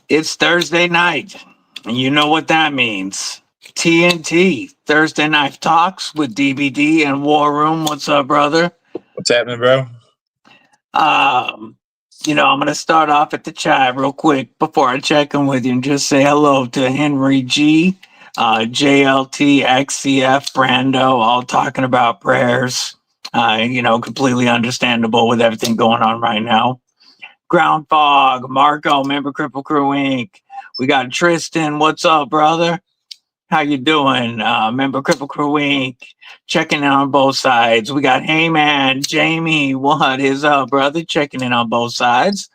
It's Thursday night, and you know what that means. TNT, Thursday Night Talks with DBD and WarRoom. What's up, brother? What's happening, bro? I'm going to start off at the chat real quick before I check in with you and just say hello to Henry G, JLT, XCF, Brando, all talking about prayers. Completely understandable with everything going on right now. Ground Fog, Marco, member Kripple Krew Inc. We got Tristan. What's up, brother? How you doing? Member Kripple Krew Inc. Checking in on both sides. We got Heyman, Jamie. What is up, brother? Checking in on both sides.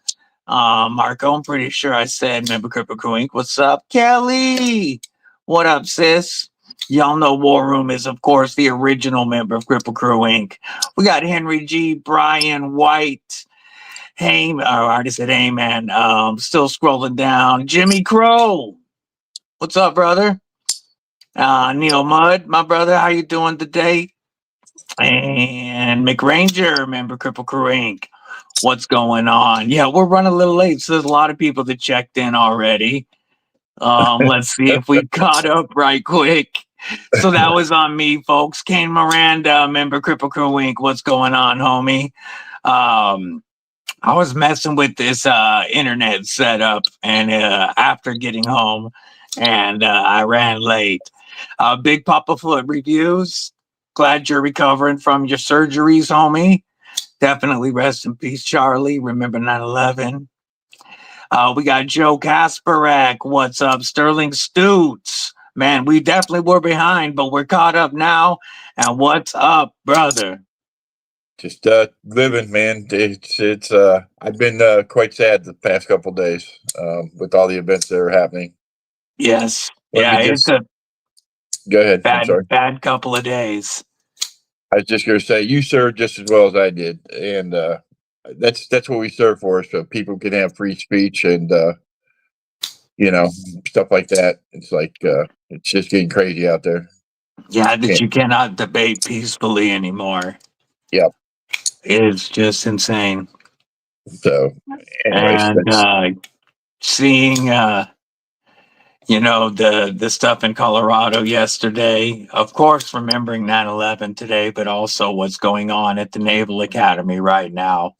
Marco, I'm pretty sure I said member Kripple Krew Inc. What's up? Kelly. What up, sis? Y'all know WarRoom is, of course, the original member of Kripple Krew Inc. We got Henry G, Brian White. Hey, I already said hey, man. Still scrolling down. Jimmy Crow. What's up, brother? Neil Mudd, my brother. How you doing today? And McRanger, member Kripple Krew Inc. What's going on? Yeah, we're running a little late, so there's a lot of people that checked in already. Let's see if we caught up right quick. So that was on me, folks. Kane Miranda, member Kripple Krew Inc. What's going on, homie? I was messing with this internet setup, and after getting home, and I ran late. Big Papa Foot reviews. Glad you're recovering from your surgeries, homie. Definitely rest in peace, Charlie. Remember 9/11. We got Joe Kasparek. What's up? Sterling Stutes. Man, we definitely were behind, but we're caught up now. And what's up, brother? Just living, man. It's I've been quite sad the past couple of days with all the events that are happening. Yes. It's a go ahead. I'm sorry. Bad couple of days. I was just gonna say you served just as well as I did, and that's what we serve for, so people can have free speech and stuff like that. It's like it's just getting crazy out there. Yeah, that you cannot debate peacefully anymore. Yep. It's just insane. So, anyways, and seeing the stuff in Colorado yesterday, of course, remembering 9/11 today, but also what's going on at the Naval Academy right now.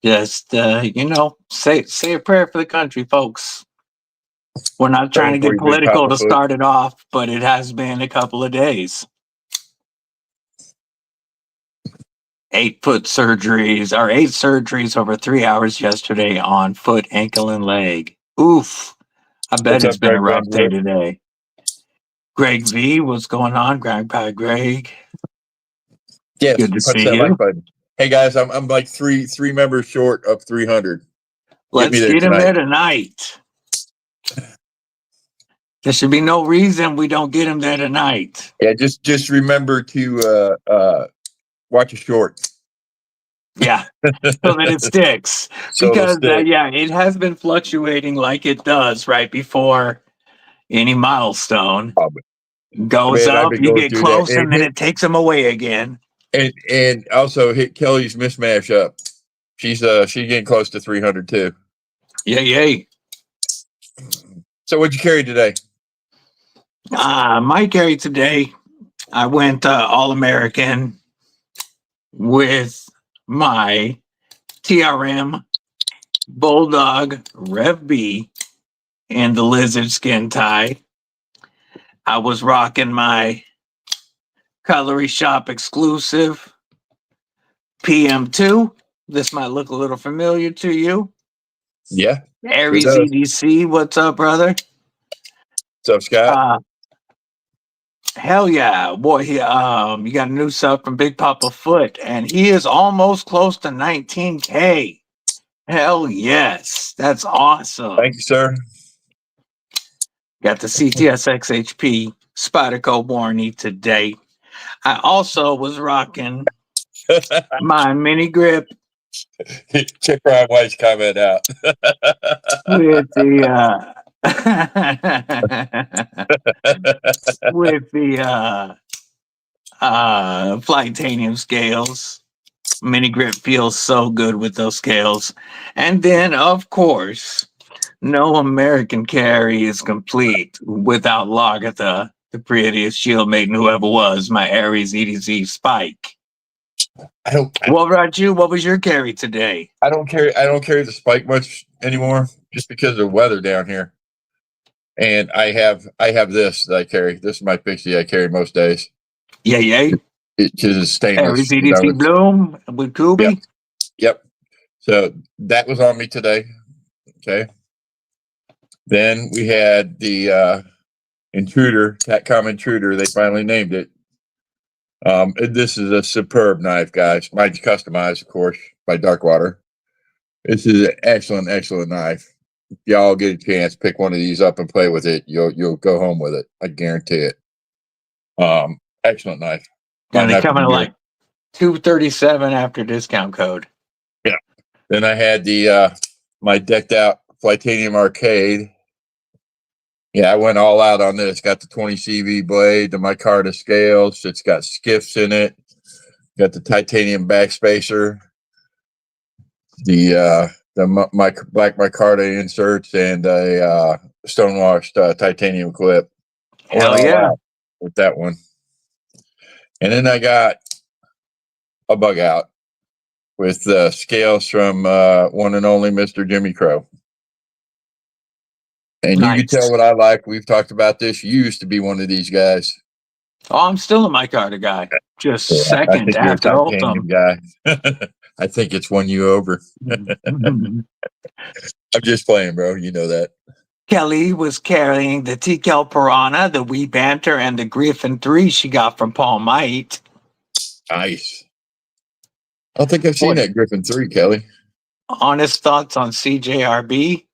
Just say a prayer for the country, folks. We're not trying to get political to start it off, but it has been a couple of days. 8 surgeries over 3 hours yesterday on foot, ankle, and leg. Oof. I bet it's been a rough day today. Greg V, what's going on? Grandpa Greg. Yes, good to see you. Hey guys, I'm like three members short of 300. Let's get him there tonight. There should be no reason we don't get him there tonight. Yeah, just remember to watch a short. Yeah, so that it sticks. Because it has been fluctuating like it does right before any milestone goes up. You get close, and then it takes them away again. And also hit Kelly's mismatch up. She's getting close to 300 too. Yay. So what'd you carry today? My carry today, I went All-American with my TRM Bulldog Rev B and the lizard skin tie. I was rocking my Cutlery Shop exclusive PM2. This might look a little familiar to you. Yeah. Aries EDC, what's up, brother? What's up, Scott? Hell yeah, boy! You got a new sub from Big Papa Foot, and he is almost close to 19K. Hell yes. That's awesome. Thank you, sir. Got the CTSX HP Spyderco warranty today. I also was rocking my mini grip Check Brian White's comment out. with the with the Flightanium scales. Mini grip feels so good with those scales. And then, of course, no American carry is complete without Lagatha, the prettiest shield maiden who ever was, my Ares EDC Spike. What about you? What was your carry today? I don't carry the Spike much anymore, just because of the weather down here. And I have this that I carry. This is my Pixie I carry most days. Yay. Because it's stainless. Ares EDC Bloom with Kubi. Yep. So that was on me today. Okay. Then we had the Intruder, Tatcom Intruder. They finally named it. This is a superb knife, guys. Mine's customized, of course, by Darkwater. This is an excellent, excellent knife. If y'all get a chance, pick one of these up and play with it. You'll go home with it. I guarantee it. Excellent knife. And they come in like $237 after discount code. Yeah. Then I had the my decked out Flightanium Arcade. Yeah, I went all out on this. Got the 20 CV blade, the micarta scales. It's got skiffs in it. Got the titanium backspacer, the black micarta inserts, and a stonewashed titanium clip. Hell yeah! With that one. And then I got a bug out with scales from one and only Mr. Jimmy Crow. And nice. You can tell what I like. We've talked about this. You used to be one of these guys. Oh, I'm still a micarta guy. Just second after Ultim guy. I think it's won you over. I'm just playing, bro. You know that. Kelly was carrying the TKL Piranha, the Wee Banter, and the Griffin 3 she got from Paul Might. Nice. I don't think I've seen that Griffin 3, Kelly. Honest thoughts on CJRB?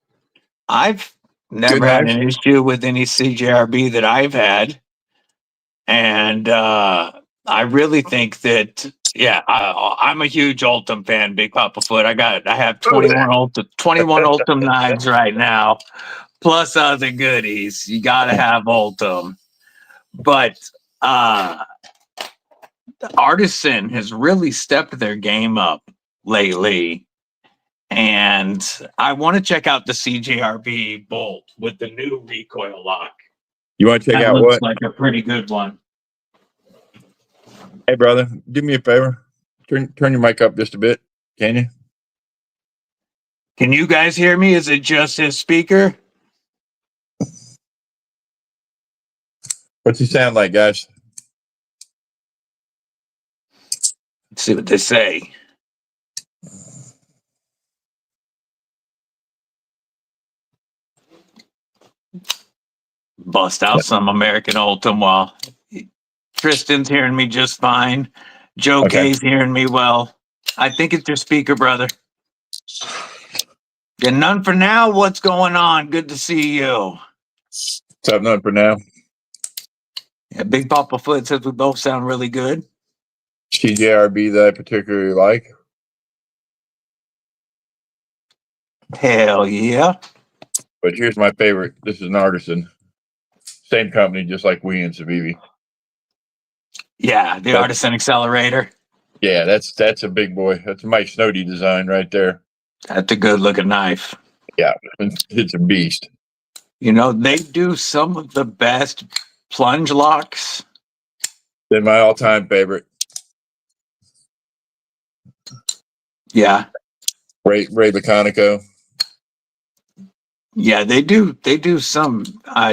I've never had an issue with any CJRB that I've had. And I really think that, yeah, I'm a huge Ultim fan, Big Papa Foot. I have 21 Ultim knives right now, plus other goodies. You got to have Ultim. But Artisan has really stepped their game up lately. And I want to check out the CJRB bolt with the new recoil lock. You want to check out what? Like a pretty good one. Hey, brother, do me a favor. Turn your mic up just a bit. Can you? Can you guys hear me? Is it just his speaker? What's he sound like, guys? Let's see what they say. Bust out some American Ultim while Tristan's hearing me just fine. Joe K's hearing me well. I think it's your speaker, brother. Yeah, none for now. What's going on? Good to see you. What's up, none for now? Yeah, Big Papa Foot says we both sound really good. CJRB that I particularly like. Hell yeah. But here's my favorite. This is an Artisan. Same company, just like we and Civivi. Yeah, the Artisan Accelerator. Yeah, that's a big boy. That's a Mike Snowdy design right there. That's a good looking knife. Yeah, it's a beast. You know, they do some of the best plunge locks. They're my all-time favorite. Yeah. Ray Baconico. Yeah, they do some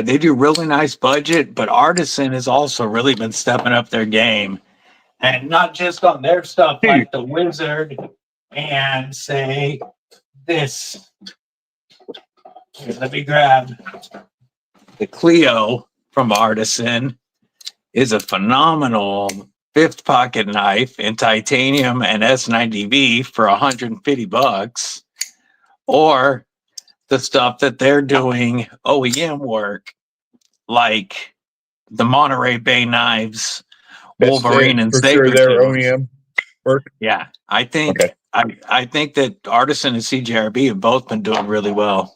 they do really nice budget, but Artisan has also really been stepping up their game. And not just on their stuff like the Wizard and say this. Here, let me grab the Clio from Artisan is a phenomenal 5th pocket knife in titanium and S90V for $150. or the stuff that they're doing OEM work, like the Monterey Bay knives, That's Wolverine and for sure their Sabretooth. OEM work. Yeah, I think Okay. I think that Artisan and CJRB have both been doing really well.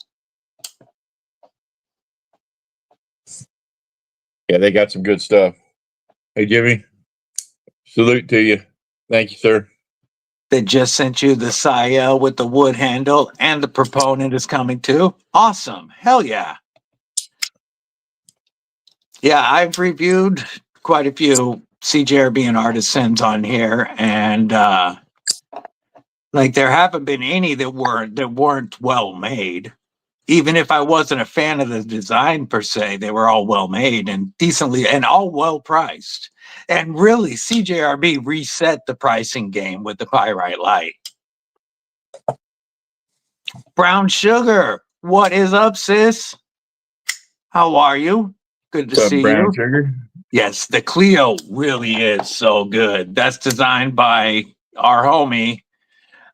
Yeah, they got some good stuff. Hey, Jimmy, salute to you. Thank you, sir. They just sent you the Saya with the wood handle, and the Proponent is coming too. Awesome. Hell yeah. Yeah, I've reviewed quite a few CJRB and Artisans on here, and like there haven't been any that weren't well made. Even if I wasn't a fan of the design per se, they were all well made and decently and all well priced. And really, CJRB reset the pricing game with the Pyrite Light. Brown Sugar, what is up, sis? How are you? Good to Some see brown you. sugar. Yes, the Clio really is so good. That's designed by our homie,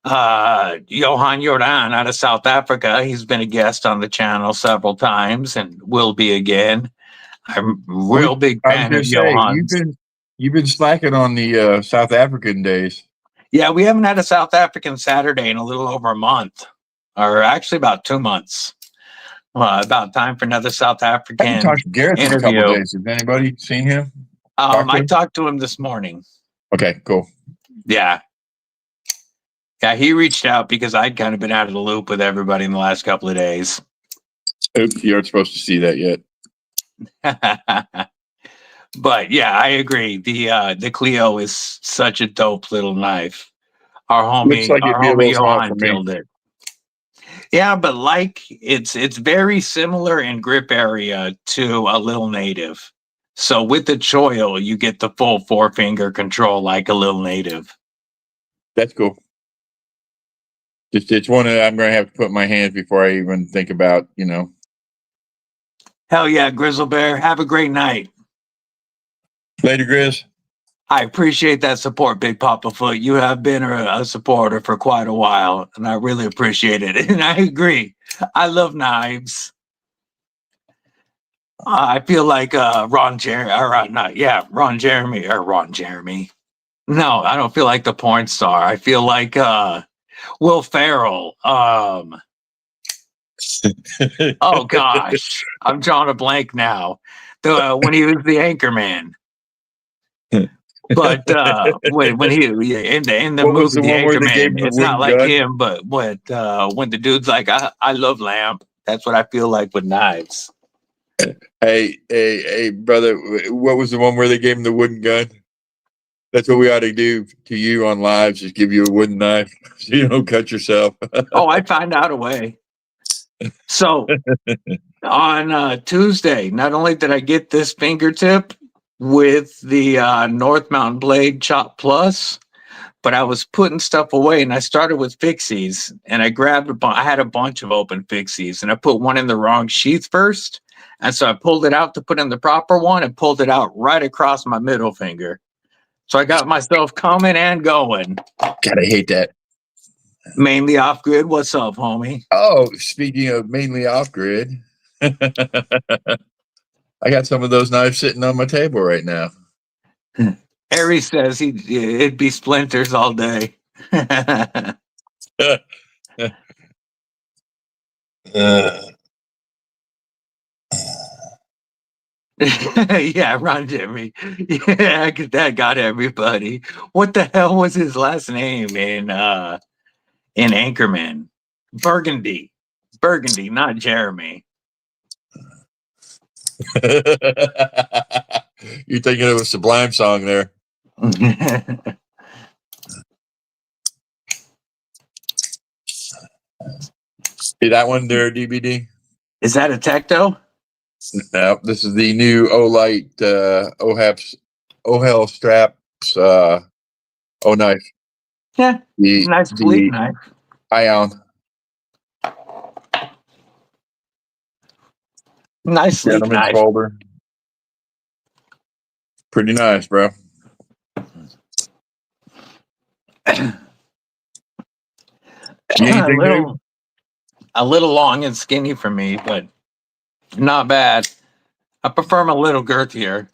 Johan Jordan out of South Africa. He's been a guest on the channel several times and will be again. I'm a real big I was fan going of to say Johan's. you've been slacking on the South African days. Yeah, we haven't had a South African Saturday in a little over a month, or actually about 2 months. About time for another South I African haven't talked to Gareth in a couple interview. of days. Has anybody seen him? I talked to him this morning. Okay, cool. Yeah. Yeah, he reached out because I'd kind of been out of the loop with everybody in the last couple of days. Oops, you aren't supposed to see that yet. But yeah, I agree. The Clio is such a dope little knife. Looks like it'd be a little small for Johan me. killed it. Yeah, but like it's very similar in grip area to a Little Native. So with the choil, you get the full 4-finger control like a Little Native. That's cool. It's one that I'm going to have to put in my hands before I even think about, Hell yeah, Grizzle Bear. Have a great night. Later, Grizz. I appreciate that support, Big Papa Foot. You have been a supporter for quite a while, and I really appreciate it. And I agree. I love knives. I feel like Ron Jeremy. No, I don't feel like the porn star. I feel like Will Ferrell. Oh gosh, I'm drawing a blank now. When he was the Anchorman. But when he in the What was movie the The one where they gave Anchorman, him the it's not wooden like gun? him, but when the dude's like, I love lamp. That's what I feel like with knives. Hey, brother, what was the one where they gave him the wooden gun? That's what we ought to do to you on lives, just give you a wooden knife so you don't cut yourself. Oh, I'd find out a way. So on Tuesday, not only did I get this fingertip with the North Mountain Blade Chop Plus, but I was putting stuff away, and I started with fixies, and I grabbed I had a bunch of open fixies, and I put one in the wrong sheath first, and so I pulled it out to put in the proper one and pulled it out right across my middle finger. So I got myself coming and going. God, I hate that. Mainly off grid. What's up, homie? Oh, speaking of mainly off grid, I got some of those knives sitting on my table right now. Harry says it'd be splinters all day. Yeah, Ron Jimmy. Yeah, that got everybody. What the hell was his last name in Anchorman? Burgundy, not Jeremy. You're thinking of a Sublime song there. See that one there, DBD? Is that a Tecto? No, this is the new Olight OHEL straps knife. Yeah, nice fleet knife. Ion. Nice sleek Gentleman's knife. folder. Pretty nice, bro. Anything new? A little long and skinny for me, but not bad. I prefer them a little girthier,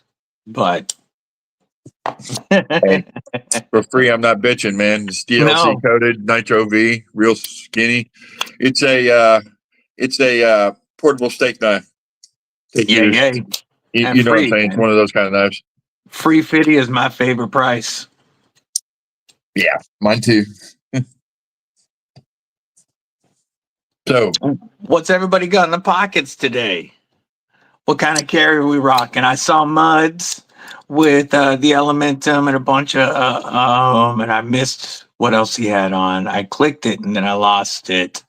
but Hey, for free, I'm not bitching, man. It's DLC no. coated Nitro V, real skinny. It's a portable steak knife. Take Yeah, yours. yeah. And You know what I'm free. saying? It's one of those kind of knives. Free 50 is my favorite price. Yeah, mine too. So, What's everybody got in the pockets today? What kind of carry are we rocking? I saw Muds with the Elementum and a bunch of, and I missed what else he had on. I clicked it and then I lost it.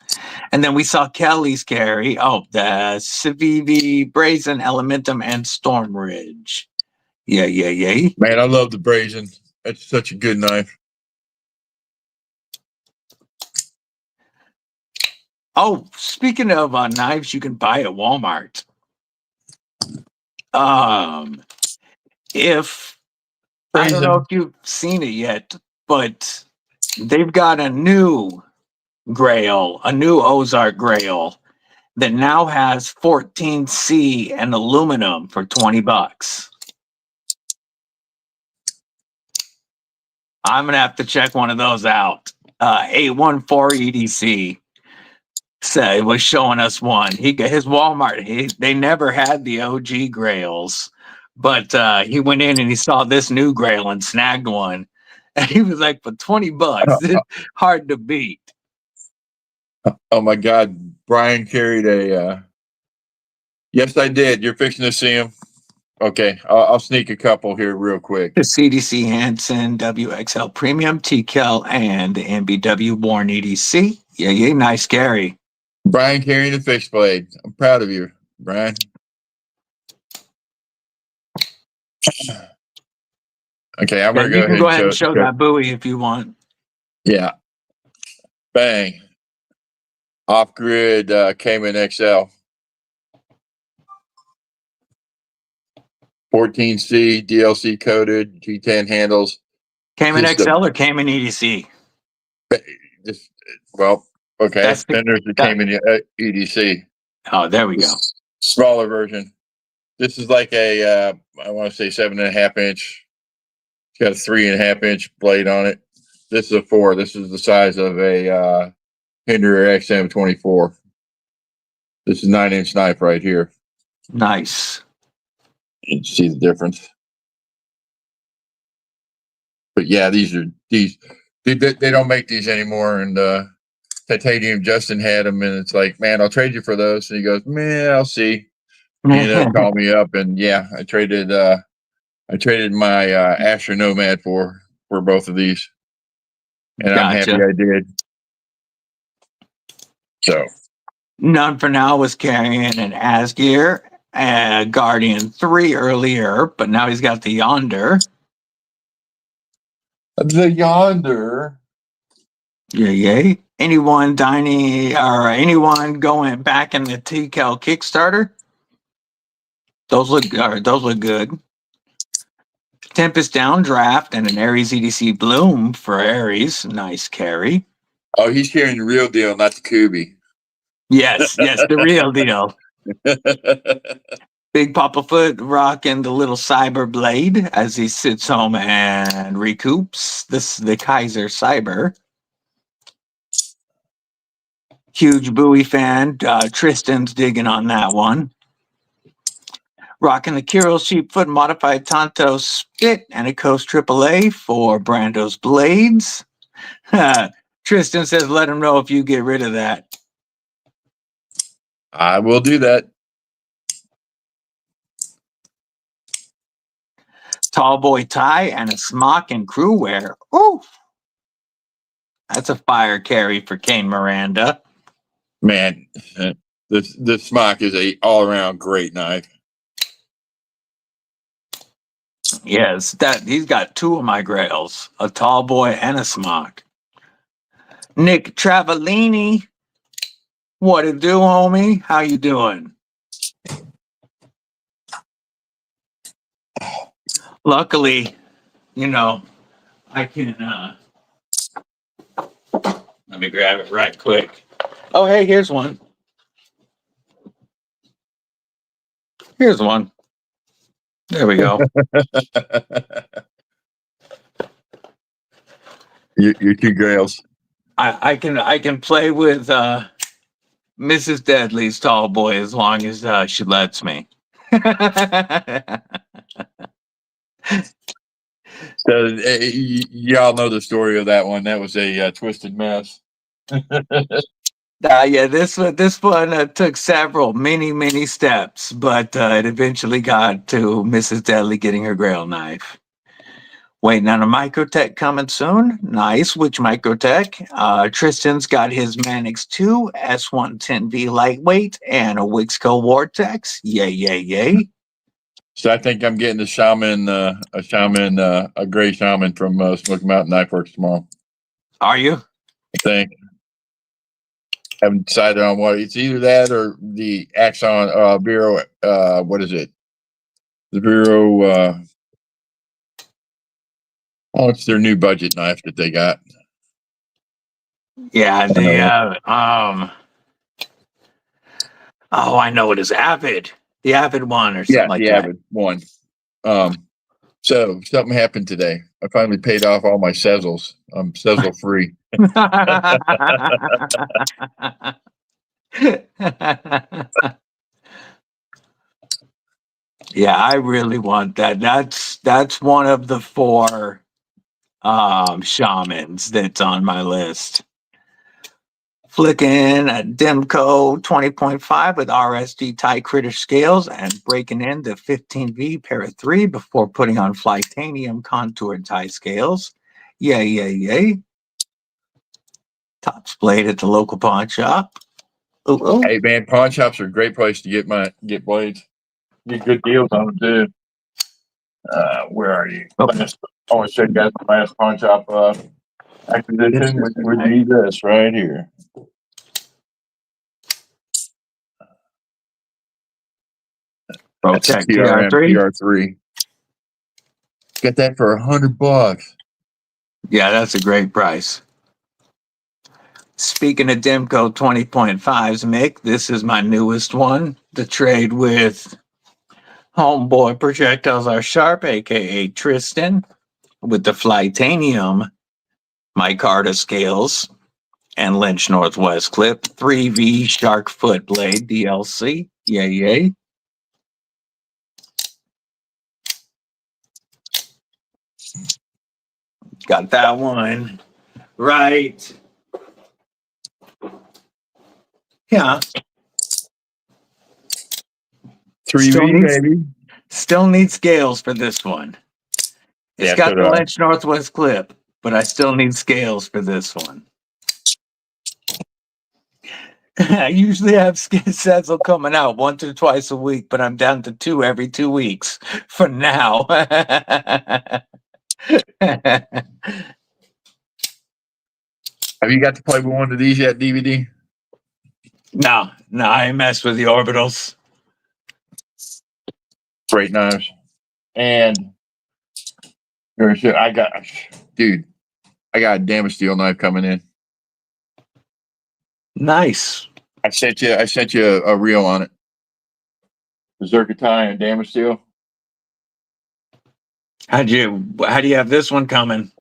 And then we saw Kelly's carry. Oh, the Civivi, Brazen, Elementum, and Storm Ridge. Yeah, yeah, yeah. man, I love the Brazen. That's such a good knife. Oh, speaking of knives you can buy at Walmart. If I don't know Brazen. if you've seen it yet, but they've got a new Grail, a new Ozark Grail that now has 14C and aluminum for $20. I'm gonna have to check one of those out. 814 EDC said was showing us one. His Walmart. They never had the OG Grails, but he went in and he saw this new Grail and snagged one, and he was like, for $20, it's hard to beat. Oh my God, Brian carried a. Yes, I did. You're fixing to see him. Okay, I'll sneak a couple here real quick. The CDC Hansen WXL Premium TKL and the MBW Worn EDC. Yeah, yeah, nice carry. Brian carrying the fixed blade. I'm proud of you, Brian. Okay, I'm Yeah, gonna you go can ahead go and ahead and show. show that buoy if you want. Yeah, bang. Off grid Cayman XL. 14C DLC coated G10 handles. Cayman Just a XL or Cayman EDC? just well, okay. That's Then there's the that. Cayman EDC, Oh, there we go. smaller version. This is like a I want to say 7.5 inch. It's got a 3.5 inch blade on it. This is a 4. This is the size of a Hinder XM24. This is 9-inch knife right here. Nice. You can see the difference. But yeah, these they don't make these anymore. And Titanium Justin had them, and it's like, man, I'll trade you for those. And he goes, man, I'll see. Call me up, and yeah, I traded my Asher Nomad for both of these, and I'm happy Gotcha. I did. So None for now was carrying an Asgear Guardian 3 earlier, but now he's got the Yonder. the Yonder. Yeah, yay. Anyone dining or anyone going back in the TCal Kickstarter? Those look good. Tempest Downdraft and an Aries EDC Bloom for Aries. Nice carry. Oh, he's carrying the real deal, not the Kubi. Yes, yes, the real deal. Big Papa Foot rocking the little Cyber Blade as he sits home and recoups. This is the Kaiser Cyber. Huge Bowie fan. Tristan's digging on that one. Rocking the Kiro Sheepfoot Modified Tonto Spit and a Coast AAA for Brando's Blades. Tristan says, let him know if you get rid of that. I will do that. Tall Boy tie and a smock and crew wear. Ooh, that's a fire carry for Kane Miranda. Man, this smock is a all around great knife. Yes, that he's got two of my grails, a tall boy and a smock. Nick Travellini, what it do, homie? How you doing? Luckily, I can let me grab it right quick. Oh, hey, here's one. Here's one. There we go. Your two grails. I can play with Mrs. Deadly's tall boy as long as she lets me. So y'all know the story of that one. That was a twisted mess. Yeah, this one took several, many steps, but it eventually got to Mrs. Deadly getting her grail knife. Waiting on a Microtech coming soon. Nice. Which Microtech? Tristan's got his Manix 2 S110V lightweight and a Wixco Vortex. Yay, yay, yay. So I think I'm getting a gray shaman from Smoky Mountain Knife Works tomorrow. Are you? I think. Haven't decided on what. It's either that or the Axon Vero. What is it? The Vero. Oh, it's their new budget knife that they got. Yeah, oh, I know it is Avid. The Avid one or something like the that. Avid one. So something happened today. I finally paid off all my Sezzles. I'm Sezzle free. Yeah, I really want that. That's one of the 4 shamans that's on my list. Flicking a Demco 20.5 with RSG tight critter scales and breaking in the 15V pair of 3 before putting on Flytanium contour tie scales. Yay, yay, yay. Tops blade at the local pawn shop. Ooh. Hey man, pawn shops are a great place to get blades. Get good deals on them too. Where are you? I want to show you guys my last pawn shop acquisition, which would be this right here. Protect TRM TR3. TR3. Get that for $100. Yeah, that's a great price. Speaking of Demco 20.5s, Mick, this is my newest one. The trade with Homeboy Projectiles Are Sharp, aka Tristan, with the Flytanium micarta scales and Lynch Northwest clip, 3V Shark Foot Blade DLC. Yay, yay. Got that one right. Yeah. 3V, baby. Still need scales for this one. It's got the Lynch Northwest clip, but I still need scales for this one. I usually have sets coming out once or twice a week, but I'm down to 2 every 2 weeks for now. Have you got to play with one of these yet, DBD? No, I mess with the orbitals. Great knives. And I got a damage steel knife coming in. Nice. I sent you a reel on it. The Zircotai and damage steel. How do you have this one coming?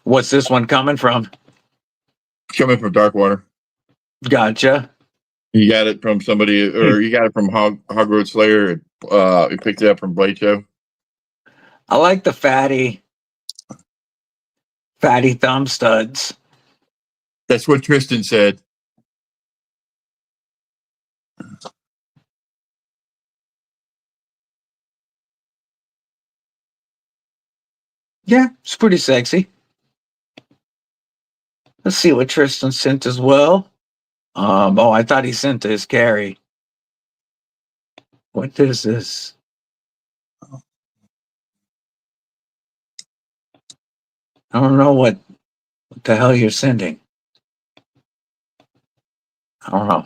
What's this one coming from? Coming from Darkwater. Gotcha. You got it from somebody, or you got it from Hog Road Slayer. You picked it up from Blade Show. I like the fatty thumb studs. That's what Tristan said. Yeah, it's pretty sexy. Let's see what Tristan sent as well. I thought he sent his carry. What is this? I don't know what the hell you're sending. I don't know.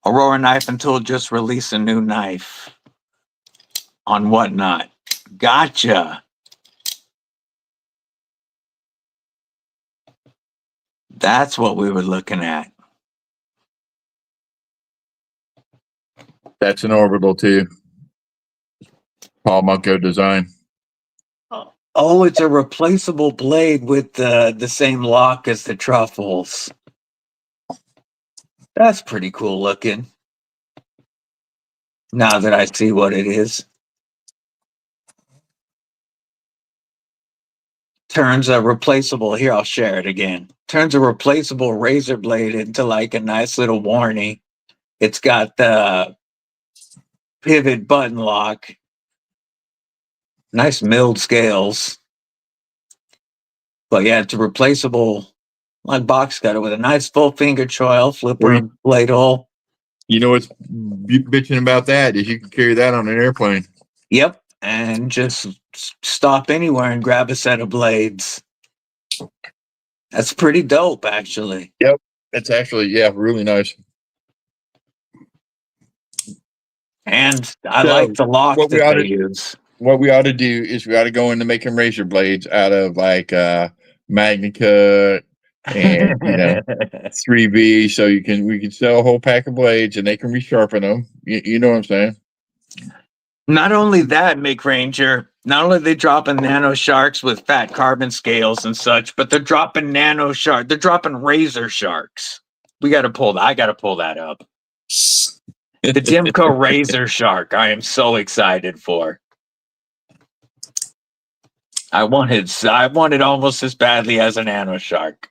Aurora Knife and Tool just released a new knife on Whatnot. Gotcha. That's what we were looking at. That's an orbital too. Paul Munko design. Oh, it's a replaceable blade with the same lock as the truffles. That's pretty cool looking. Now that I see what it is. Turns a replaceable, here I'll share it again. Turns a replaceable razor blade into like a nice little warnie. It's got the pivot button lock. Nice milled scales. But yeah, it's a replaceable like box cutter with a nice full finger choil, flipper blade hole. You know what's bitching about that is you can carry that on an airplane. Yep. And just stop anywhere and grab a set of blades. That's pretty dope, actually. Yep. It's actually, yeah, really nice. And I like the lock that they use. What we ought to do is we ought to go into making razor blades out of like Magnacut and 3B, so we can sell a whole pack of blades and they can resharpen them. You know what I'm saying? Not only that, Mick Ranger, not only are they dropping nano sharks with fat carbon scales and such, but they're dropping they're dropping razor sharks. I gotta pull that up. The Dimco razor shark, I am so excited for. I want it almost as badly as a nano shark.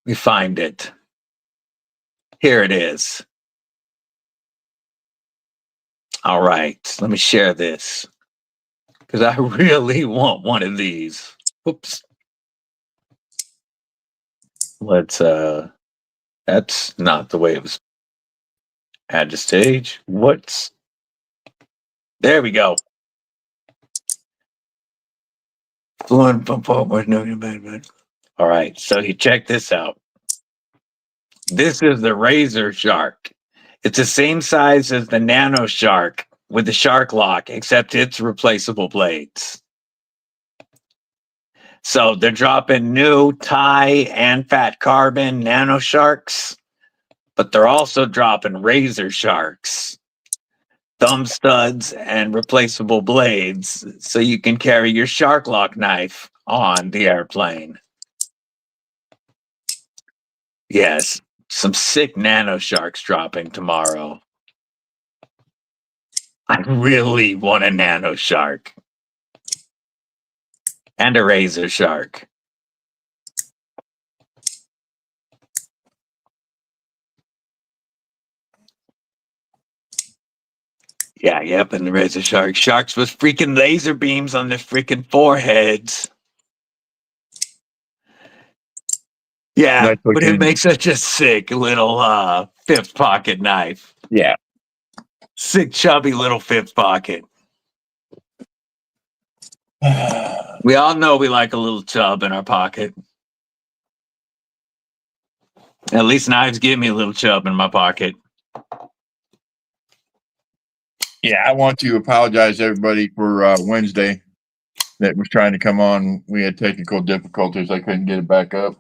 We find it. Here it is. All right, let me share this because I really want one of these. Oops. Let's that's not the way it was. Add to stage. There we go. Fluent pump forward, no bad. All right, so you check this out. This is the razor shark. It's the same size as the nano shark with the shark lock, except it's replaceable blades. So they're dropping new tie and fat carbon nano sharks, but they're also dropping razor sharks, thumb studs, and replaceable blades so you can carry your shark lock knife on the airplane. Yes, some sick nano sharks dropping tomorrow. I really want a nano shark and a razor shark. Yeah, yep, and the razor shark. Sharks with freaking laser beams on their freaking foreheads. Yeah, Nice but it looking. makes such a sick little fifth pocket knife. Yeah. Sick, chubby little fifth pocket. We all know we like a little chub in our pocket. At least knives give me a little chub in my pocket. Yeah, I want to apologize to everybody for Wednesday that was trying to come on. We had technical difficulties. I couldn't get it back up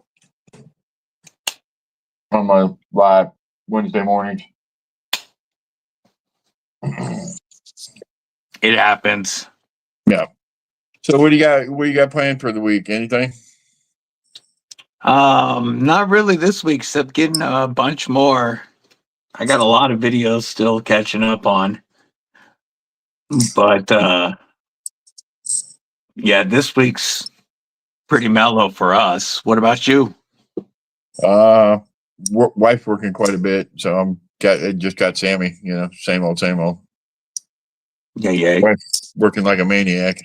on my live Wednesday mornings. It happens. Yeah. So what do you got? What do you got planned for the week? Anything? Not really this week, except getting a bunch more. I got a lot of videos still catching up on. But yeah, this week's pretty mellow for us. What about you? Wife's working quite a bit, so just got Sammy. Same old, same old. Yeah. Wife's working like a maniac.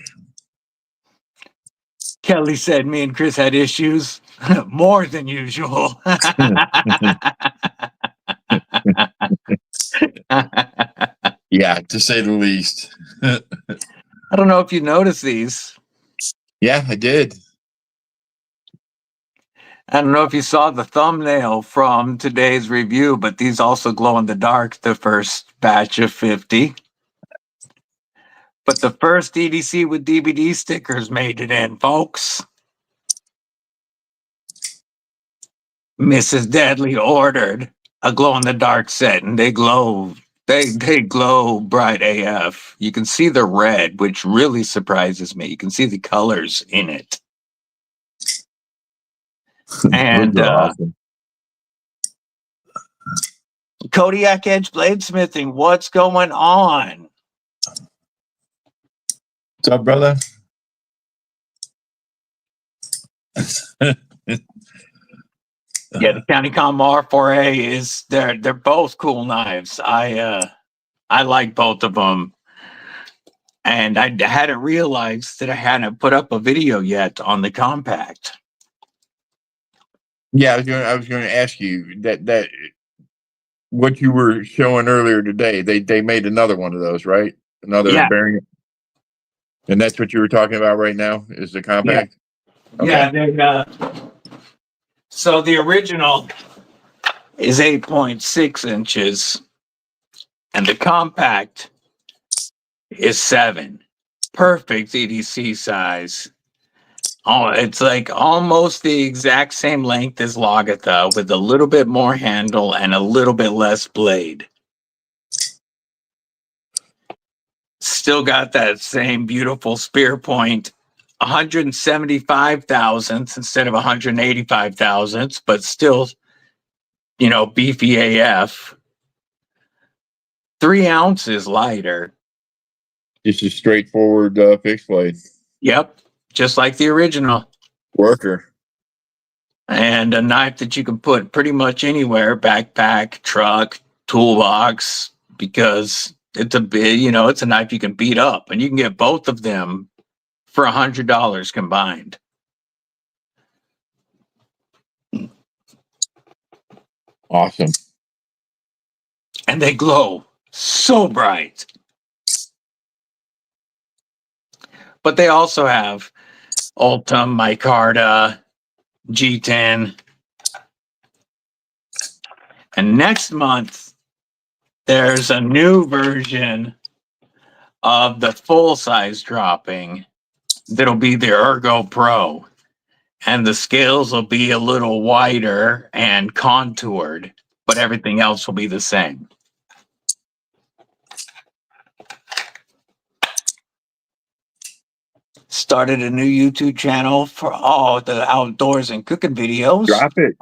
Kelly said me and Chris had issues more than usual. Yeah, to say the least. I don't know if you noticed these. Yeah, I did. I don't know if you saw the thumbnail from today's review, but these also glow in the dark, the first batch of 50. But the first EDC with DBD stickers made it in, folks. Mrs. Deadly ordered a glow in the dark set, and they glow. They glow bright AF. You can see the red, which really surprises me. You can see the colors in it. And Those are awesome. Kodiak Edge Bladesmithing, what's going on? What's up, brother? Yeah, the County-Com R4A is they're both cool knives. I like both of them, and I hadn't realized that I hadn't put up a video yet on the compact. Yeah, I was going to ask you that what you were showing earlier today. They made another one of those, right? Another Yeah. variant, and that's what you were talking about right now. Is the compact? Yeah, so the original is 8.6 inches, and the compact is 7. Perfect EDC size. Oh, it's like almost the exact same length as Lagatha, with a little bit more handle and a little bit less blade. Still got that same beautiful spear point. 175 thousandths instead of 185 thousandths, but still, beefy AF. 3 ounces lighter. Just a straightforward fixed blade. Yep, just like the original. Worker. And a knife that you can put pretty much anywhere, backpack, truck, toolbox, because it's a big, it's a knife you can beat up, and you can get both of them for $100 combined. Awesome. And they glow so bright. But they also have Ultim, Micarta, G10. And next month, there's a new version of the full size dropping that'll be the Ergo Pro. And the scales will be a little wider and contoured, but everything else will be the same. Started a new YouTube channel for all the outdoors and cooking videos. Drop it.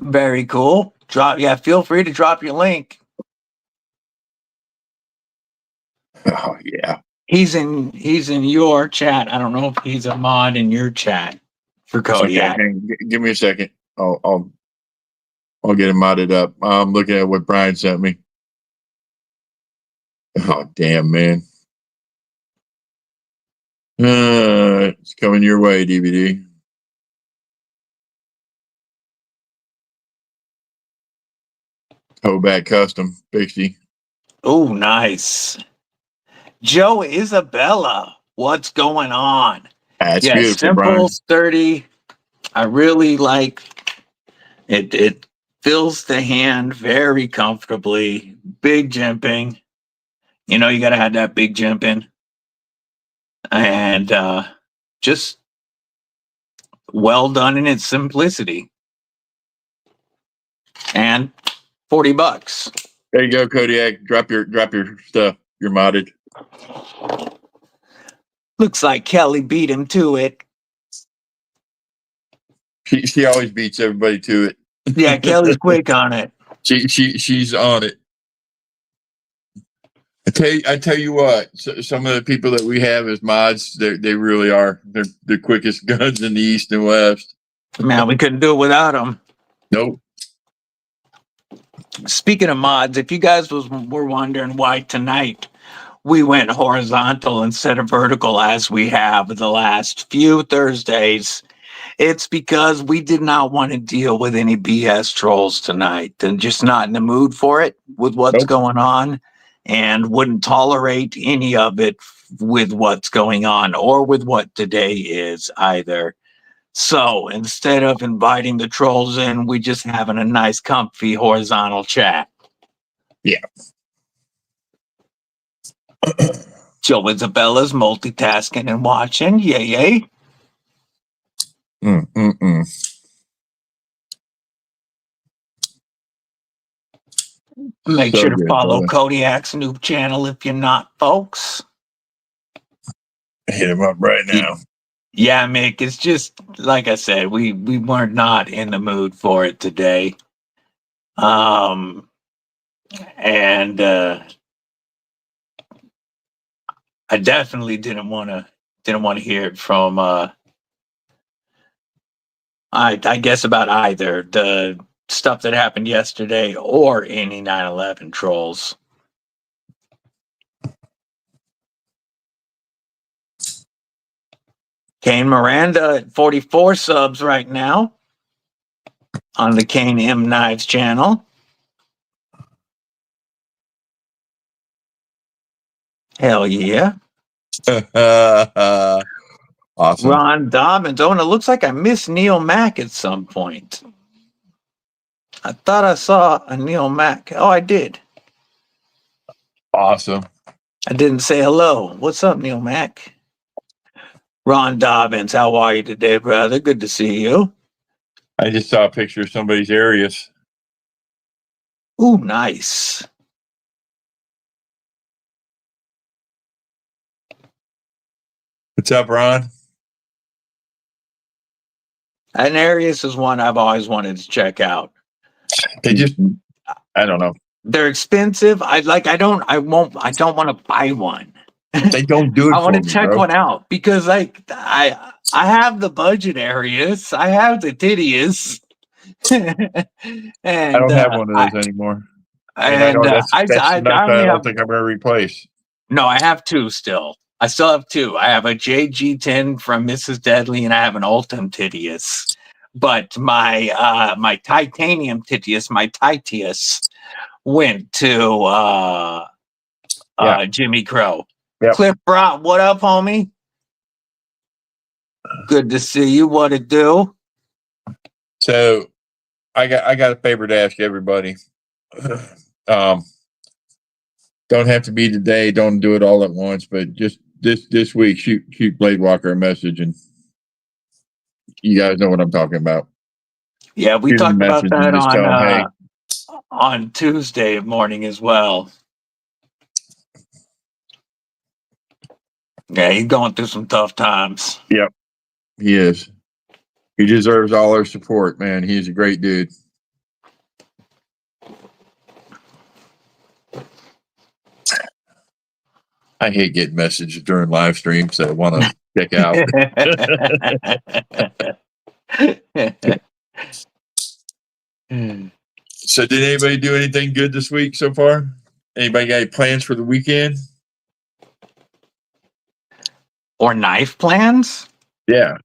Very cool. Feel free to drop your link. Oh yeah. He's in your chat. I don't know if he's a mod in your chat for Kodiak. Okay, give me a second. I'll get him modded up. I'm looking at what Brian sent me. Oh damn, man. It's coming your way, DBD. Toback Custom, Pixie. Oh, nice. Joe Isabella, what's going on? That's beautiful, simple, Brian. sturdy. I really like it. It fills the hand very comfortably. Big jimping. You got to have that big jimping. And just well done in its simplicity. And $40. There you go, Kodiak. Drop your stuff. You're modded. Looks like Kelly beat him to it. She always beats everybody to it. Yeah, Kelly's quick on it. She's on it. I tell you what. Some of the people that we have as mods, they really are. They're the quickest guns in the East and West. Man, we couldn't do it without them. Nope. Speaking of mods, if you guys were wondering why tonight we went horizontal instead of vertical as we have the last few Thursdays, it's because we did not want to deal with any BS trolls tonight, and just not in the mood for it with what's going on, and wouldn't tolerate any of it with what's going on or with what today is either. So instead of inviting the trolls in, we just having a nice, comfy, horizontal chat. Yeah. Joe Isabella's multitasking and watching. Yay, yay. Make So sure to good, follow brother. Kodiak's new channel if you're not, folks. Hit him up right now. Yeah, Mick, it's just like I said, we were not in the mood for it today. And I definitely didn't want to hear it from I guess about either the stuff that happened yesterday or any 9/11 trolls. Kane Miranda at 44 subs right now on the Kane M Knives channel. Hell yeah. Awesome. Ron Dobbins. Oh, and it looks like I missed Neil Mack at some point. I thought I saw a Neil Mack. Oh, I did. Awesome. I didn't say hello. What's up, Neil Mack? Ron Dobbins, how are you today, brother? Good to see you. I just saw a picture of somebody's Arius. Ooh, nice. What's up, Ron? And Arius is one I've always wanted to check out. They just, I don't know. They're expensive. I don't want to buy one. They don't do it I want for to me, check bro. one out because I have the budget Arius. I have the Titius. And I don't have one of those anymore. And I and don't, that's I nuts. only I don't have, think I'm going to replace. no, I have two still. I still have two. I have a JG10 from Mrs. Deadly, and I have an Ultim Titius. But my my titanium Titius, my Titius, went to Jimmy Crow. Yep. Cliff Brock, what up, homie? Good to see you. What it do? So I got a favor to ask everybody. Don't have to be today. Don't do it all at once, but just this week, shoot Blade Walker a message, and you guys know what I'm talking about. Yeah, we Shoot him a talked about message and that just tell him, hey, on Tuesday morning as well. Yeah, he's going through some tough times. Yep, he is. He deserves all our support, man. He's a great dude. I hate getting messages during live streams that I want to check out. So did anybody do anything good this week so far? Anybody got any plans for the weekend? Or knife plans? Yeah.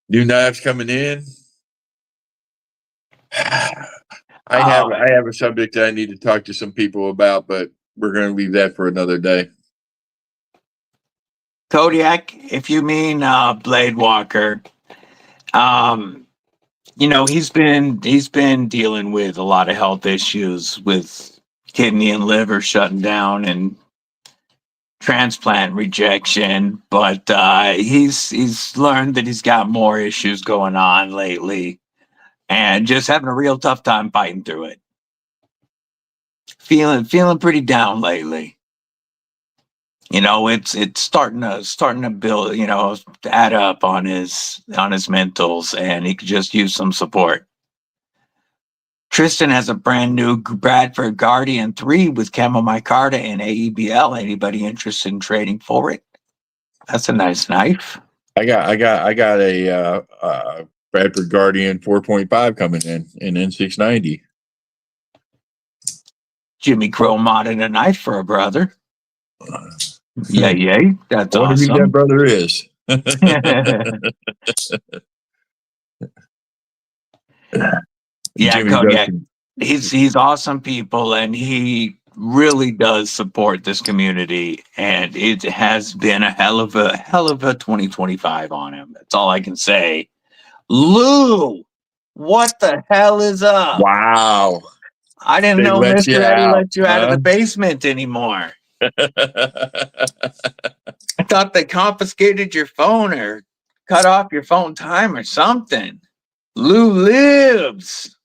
New knives coming in. I have a subject that I need to talk to some people about, but we're going to leave that for another day. Kodiak, if you mean Blade Walker, he's been dealing with a lot of health issues with kidney and liver shutting down and transplant rejection, but he's learned that he's got more issues going on lately and just having a real tough time fighting through it. Feeling pretty down lately. It's starting to build, to add up on his mentals, and he could just use some support. Tristan has a brand new Bradford Guardian 3 with camo micarta and AEBL. Anybody interested in trading for it? That's a nice knife. I got a Bradford Guardian 4.5 coming in N690. Jimmy Crow modded a knife for a brother. Yeah, that's I wonder awesome. who that brother is. Yeah, Kodiak. He's awesome people, and he really does support this community, and it has been a hell of a 2025 on him. That's all I can say. Lou, what the hell is up? Wow. I didn't know Mr. Eddie let you out of the basement anymore. I thought they confiscated your phone or cut off your phone time or something. Lou lives.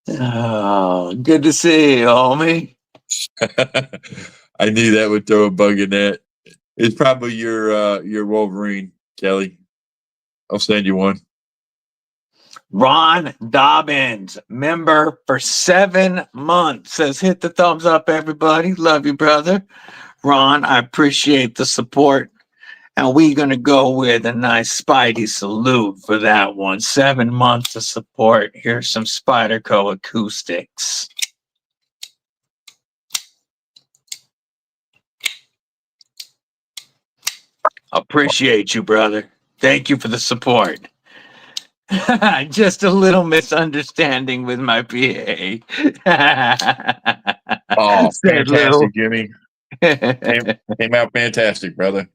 Oh, good to see you, homie. I knew that would throw a bug in that. It's probably your Wolverine, Kelly. I'll send you one. Ron Dobbins, member for 7 months, says hit the thumbs up, everybody. Love you, brother. Ron, I appreciate the support. And we're going to go with a nice Spidey salute for that one. 7 months of support. Here's some Spyderco acoustics. Appreciate you, brother. Thank you for the support. Just a little misunderstanding with my PA. Oh, Said Lou. fantastic, Jimmy. Came out fantastic, brother.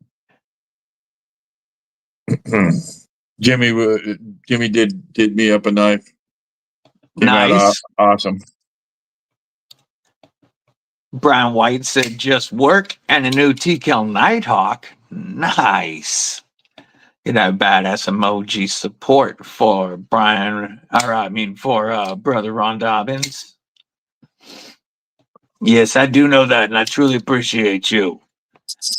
Jimmy did me up a knife. Came out Nice. awesome. Brian White said just work and a new TKL Nighthawk. Nice. You know, badass emoji support for Brian, for Brother Ron Dobbins. Yes, I do know that, and I truly appreciate you.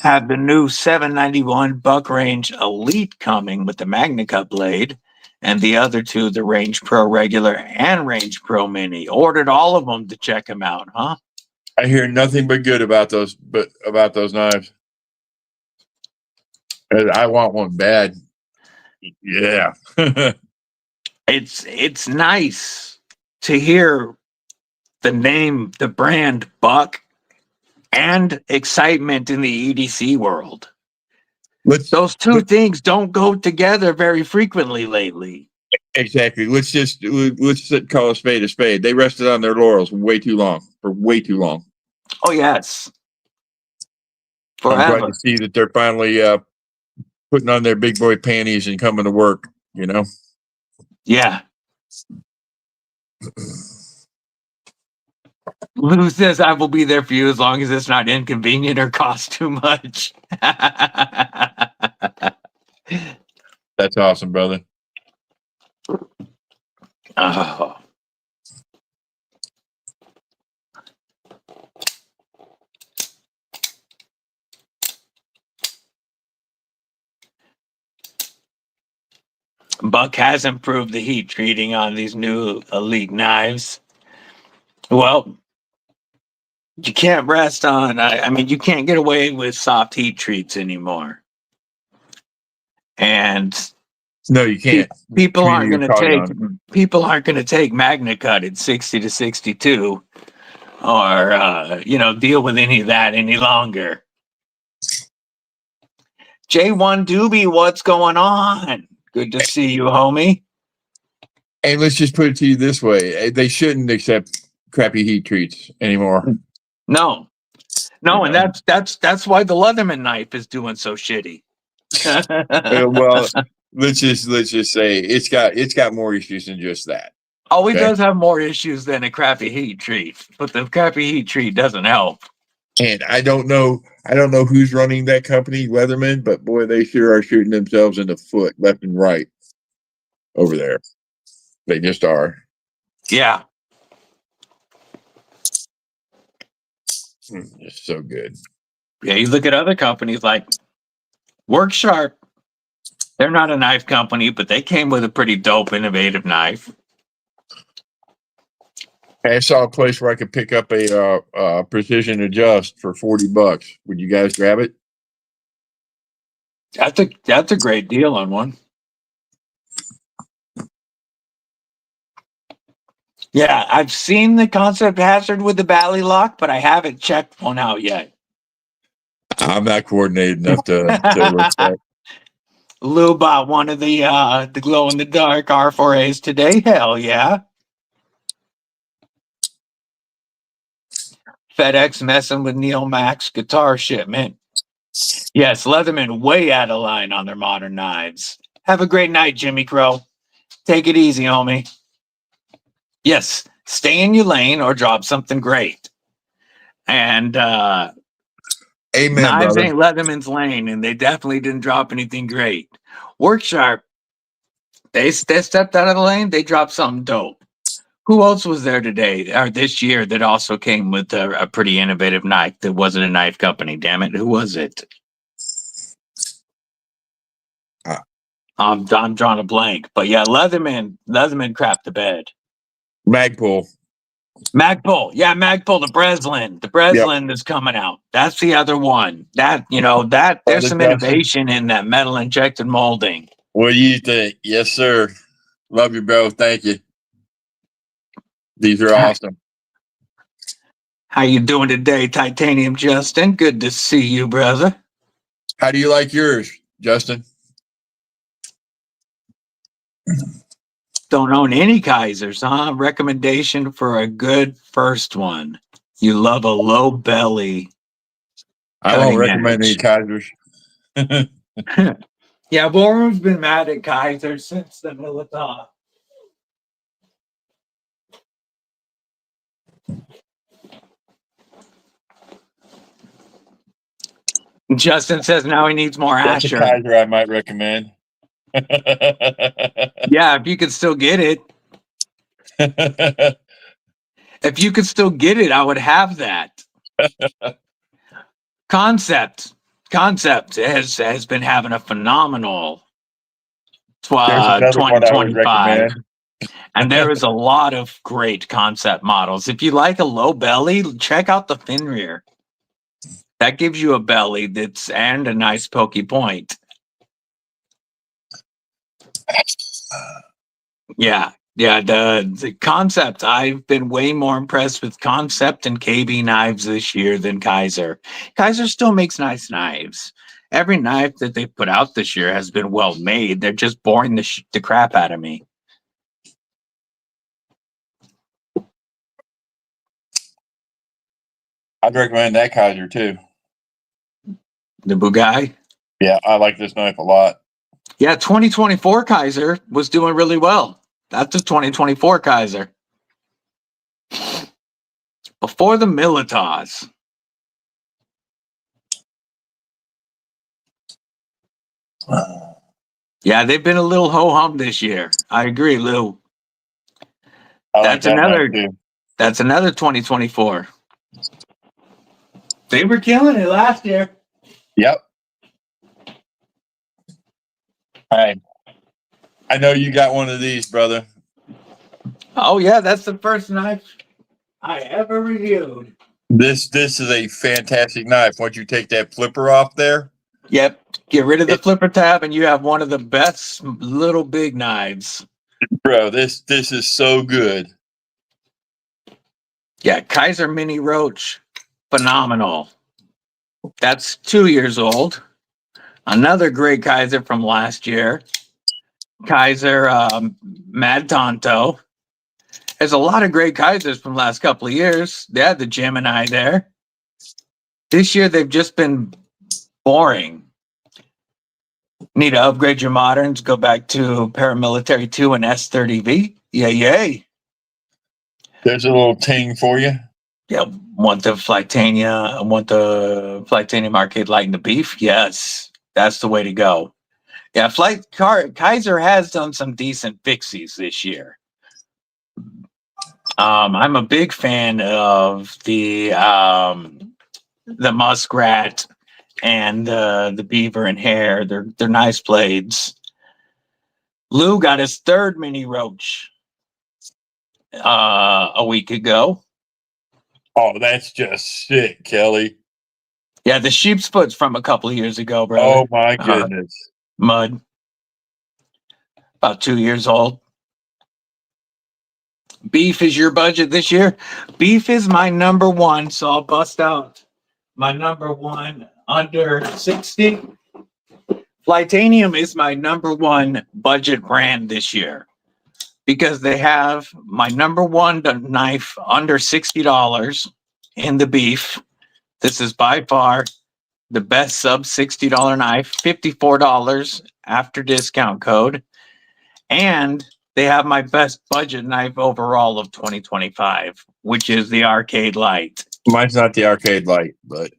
Have the new 791 Buck Range Elite coming with the Magna Cut blade, and the other two, the Range Pro Regular and Range Pro Mini. Ordered all of them to check them out, huh? I hear nothing but good about those knives. I want one bad. Yeah. It's nice to hear the name, the brand Buck, and excitement in the EDC world. Those two things don't go together very frequently lately. Exactly. Let's call a spade a spade. They rested on their laurels for way too long. Oh yes, I'm glad forever. to see that they're finally putting on their big boy panties and coming to work. You know. Yeah. Lou says I will be there for you as long as it's not inconvenient or costs too much. That's awesome, brother. Oh. Buck has improved the heat treating on these new Elite knives. Well, you can't rest on, you can't get away with soft heat treats anymore. And no, you can't. People aren't going to take Magna Cut at 60 to 62 or, deal with any of that any longer. J1 Doobie, what's going on? Good to see you, homie. And let's just put it to you this way. They shouldn't accept crappy heat treats anymore. No, and that's why the Leatherman knife is doing so shitty. Well, let's just say it's got more issues than just that. Oh, he does have more issues than a crappy heat treat, but the crappy heat treat doesn't help. And I don't know who's running that company, Leatherman, but boy, they sure are shooting themselves in the foot left and right over there. They just are. Yeah. It's so good. Yeah, you look at other companies like Work Sharp. They're not a knife company, but they came with a pretty dope, innovative knife. I saw a place where I could pick up a precision adjust for $40. Would you guys grab it? That's a great deal on one. Yeah, I've seen the Concept Hazard with the Bally Lock, but I haven't checked one out yet. I'm not coordinated enough to look at. Lou bought one of the glow in the dark R4As today. Hell yeah. FedEx messing with Neil Max guitar shipment. Yes, Leatherman way out of line on their modern knives. Have a great night, Jimmy Crow. Take it easy, homie. Yes, stay in your lane or drop something great. And Amen, knives brother. ain't Leatherman's lane, and they definitely didn't drop anything great. Work Sharp. They stepped out of the lane. They dropped something dope. Who else was there today or this year that also came with a pretty innovative knife that wasn't a knife company? Damn it, who was it? I'm drawing a blank, but yeah, Leatherman crapped the bed. Magpul. Yeah, Magpul, the Breslin is coming out. That's the other one. That there's some innovation in that metal injected molding. What do you think? Yes, sir. Love you, bro. Thank you. These are awesome. How you doing today, Titanium Justin? Good to see you, brother. How do you like yours, Justin? Don't own any Kaisers, huh? Recommendation for a good first one. You love a low belly. I don't recommend any Kaisers. Yeah, WarRoom's been mad at Kaiser since the Militar. Justin says now he needs more That's Asher. a Kaiser I might recommend. Yeah, if you could still get it. If you could still get it, I would have that. Concept has been having a phenomenal 2025. And there is a lot of great concept models. If you like a low belly, check out the Fenrir. That gives you a belly and a nice pokey point. Yeah, the concept. I've been way more impressed with concept and KB knives this year than Kaiser. Kaiser still makes nice knives. Every knife that they put out this year has been well made. They're just boring the crap out of me. I'd recommend that Kaiser too. The Bugai? Yeah, I like this knife a lot. Yeah, 2024 Kaiser was doing really well. That's a 2024 Kaiser. Before the Militars. Yeah, they've been a little ho-hum this year. I agree, Lou. That's another 2024. They were killing it last year. Yep. I know you got one of these, brother. Oh yeah, that's the first knife I ever reviewed. This is a fantastic knife. Once you take that flipper off there. Yep. Get rid of the flipper tab and you have one of the best little big knives. Bro, this is so good. Yeah, Kaiser Mini Roach. Phenomenal. That's 2 years old. Another great Kaiser from last year. Kaiser Mad Tonto. There's a lot of great Kaisers from the last couple of years. They had the Gemini there. This year, they've just been boring. Need to upgrade your moderns. Go back to Paramilitary 2 and S30V. Yay. There's a little ting for you. Yeah, want the Flightanium Arcade Light and the Beef? Yes, that's the way to go. Yeah, Kaiser has done some decent fixies this year. I'm a big fan of the muskrat and the beaver and hare. They're nice blades. Lou got his third mini roach a week ago. Oh, that's just sick, Kelly. Yeah, the sheep's foot's from a couple of years ago, bro. Oh my goodness. Mud. About 2 years old. Beef is your budget this year? Beef is my number one, so I'll bust out my number one under 60. Flightanium is my number one budget brand this year because they have my number one knife under $60 in the beef. This is by far the best sub $60 knife, $54 after discount code. And they have my best budget knife overall of 2025, which is the Arcade Light. Mine's not the Arcade Light, but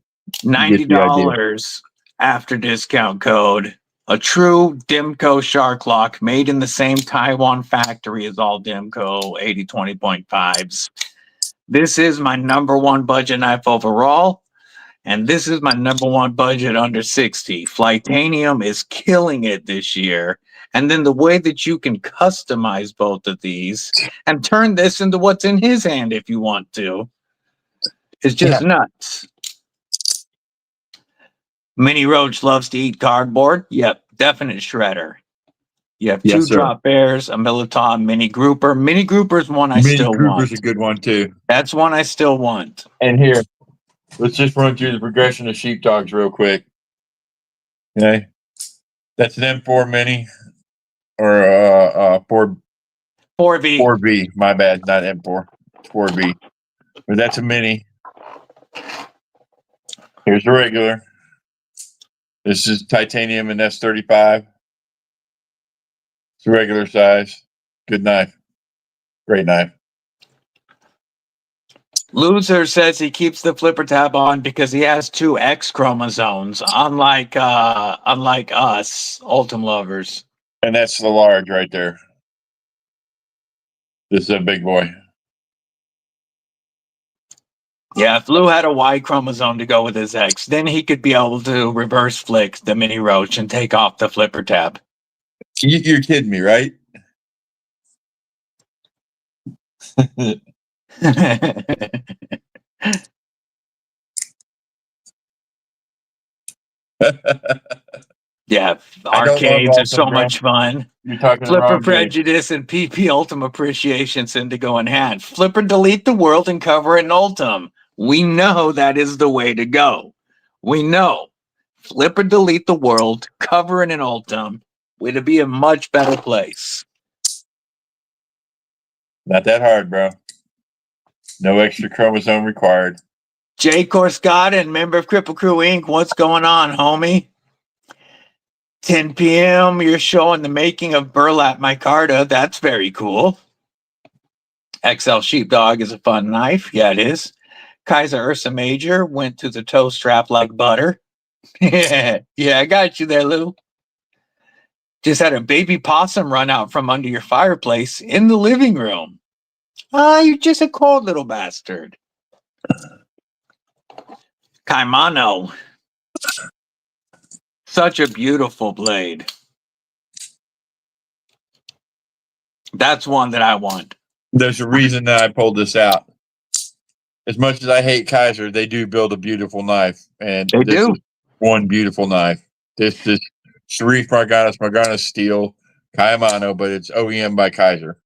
$90 after discount code A true Dimco shark lock made in the same Taiwan factory as all Dimco 80/20.5s. This is my number one budget knife overall. And this is my number one budget under 60. Flightanium is killing it this year. And then the way that you can customize both of these and turn this into what's in his hand if you want to is just nuts. Mini Roach loves to eat cardboard. Yep, definite shredder. You have two drop bears, a Militon mini grouper. Mini grouper is one I still want. Mini grouper's a good one too. That's one I still want. And here, let's just run through the progression of sheepdogs real quick. Okay. That's an M4 mini or 4V. 4V, my bad, not M4. 4V. But that's a mini. Here's a regular. This is titanium and S35. It's a regular size. Good knife. Great knife. Loser says he keeps the flipper tab on because he has 2 X chromosomes, unlike us, Ultim lovers. And that's the large right there. This is a big boy. Yeah, if Lou had a Y chromosome to go with his X, then he could be able to reverse flick the Mini Roach and take off the flipper tab. You're kidding me, right? Yeah, arcades are so much fun. You're talking Flipper Prejudice and PP Ultim Appreciation seem to go in hand. Flipper delete the world and cover it in Ultim. We know that is the way to go. We know. Flipper delete the world, cover it in Ultim. It'd be a much better place. Not that hard, bro. No extra chromosome required. Jay Corscott and member of Kripple Krew Inc. What's going on, homie? 10 p.m. You're showing the making of burlap micarta. That's very cool. XL Sheepdog is a fun knife. Yeah, it is. Kaiser Ursa Major went to the toe strap like butter. Yeah, I got you there, Lou. Just had a baby possum run out from under your fireplace in the living room. You're just a cold little bastard. Kaimano. Such a beautiful blade. That's one that I want. There's a reason that I pulled this out. As much as I hate Kaiser, they do build a beautiful knife. And they do. Is one beautiful knife. This is Sharif Marganas Steel, Kaimano, but it's OEM by Kaiser.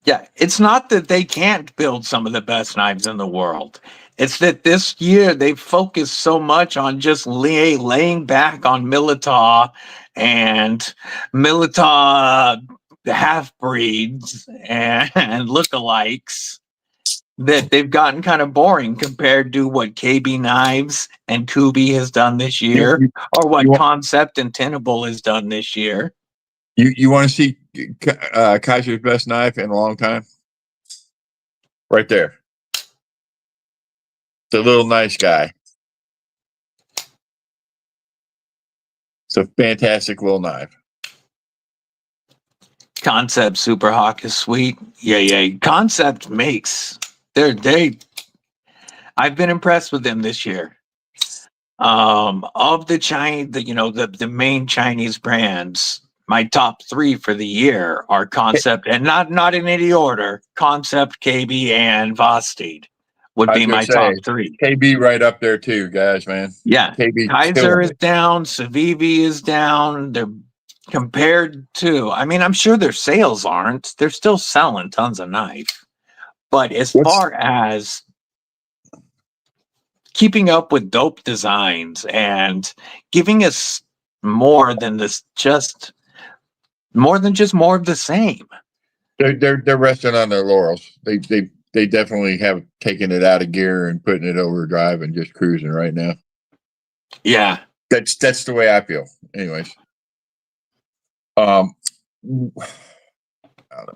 Yeah, it's not that they can't build some of the best knives in the world. It's that this year they focused so much on just laying back on Militar and Militar half-breeds and lookalikes that they've gotten kind of boring compared to what KB Knives and Kubi has done this year or what Concept and Tenable has done this year. You want to see Kaiser's best knife in a long time? Right there. The little nice guy. It's a fantastic little knife. Concept Super Hawk is sweet. Yeah. Concept makes. I've been impressed with them this year. Of the Chinese, the main Chinese brands, my top 3 for the year are Concept, and not in any order. Concept, KB, and Vosteed would be my top 3. KB right up there too, guys, man. Yeah. KB Kaiser is down. Civivi is down. They're compared to, I'm sure their sales aren't. They're still selling tons of knife. But as far as keeping up with dope designs and giving us more than just more of the same. They're resting on their laurels. They definitely have taken it out of gear and putting it overdrive and just cruising right now. Yeah. That's the way I feel. Anyways. I don't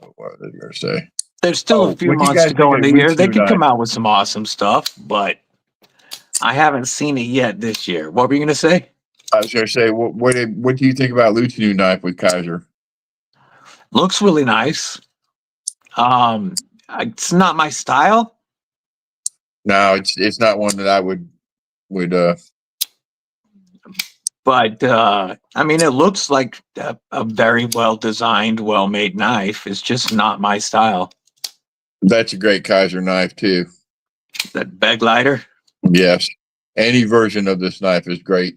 know what I was going to say. There's still a few months to go in the year. They could come out with some awesome stuff, but I haven't seen it yet this year. What were you going to say? I was going to say, what do you think about Luke's new knife with Kaiser? Looks really nice. It's not my style. No, it's not one that I would But I mean, it looks like a very well designed, well made knife. It's just not my style. That's a great Kaiser knife too. That beg lighter. Yes, any version of this knife is great.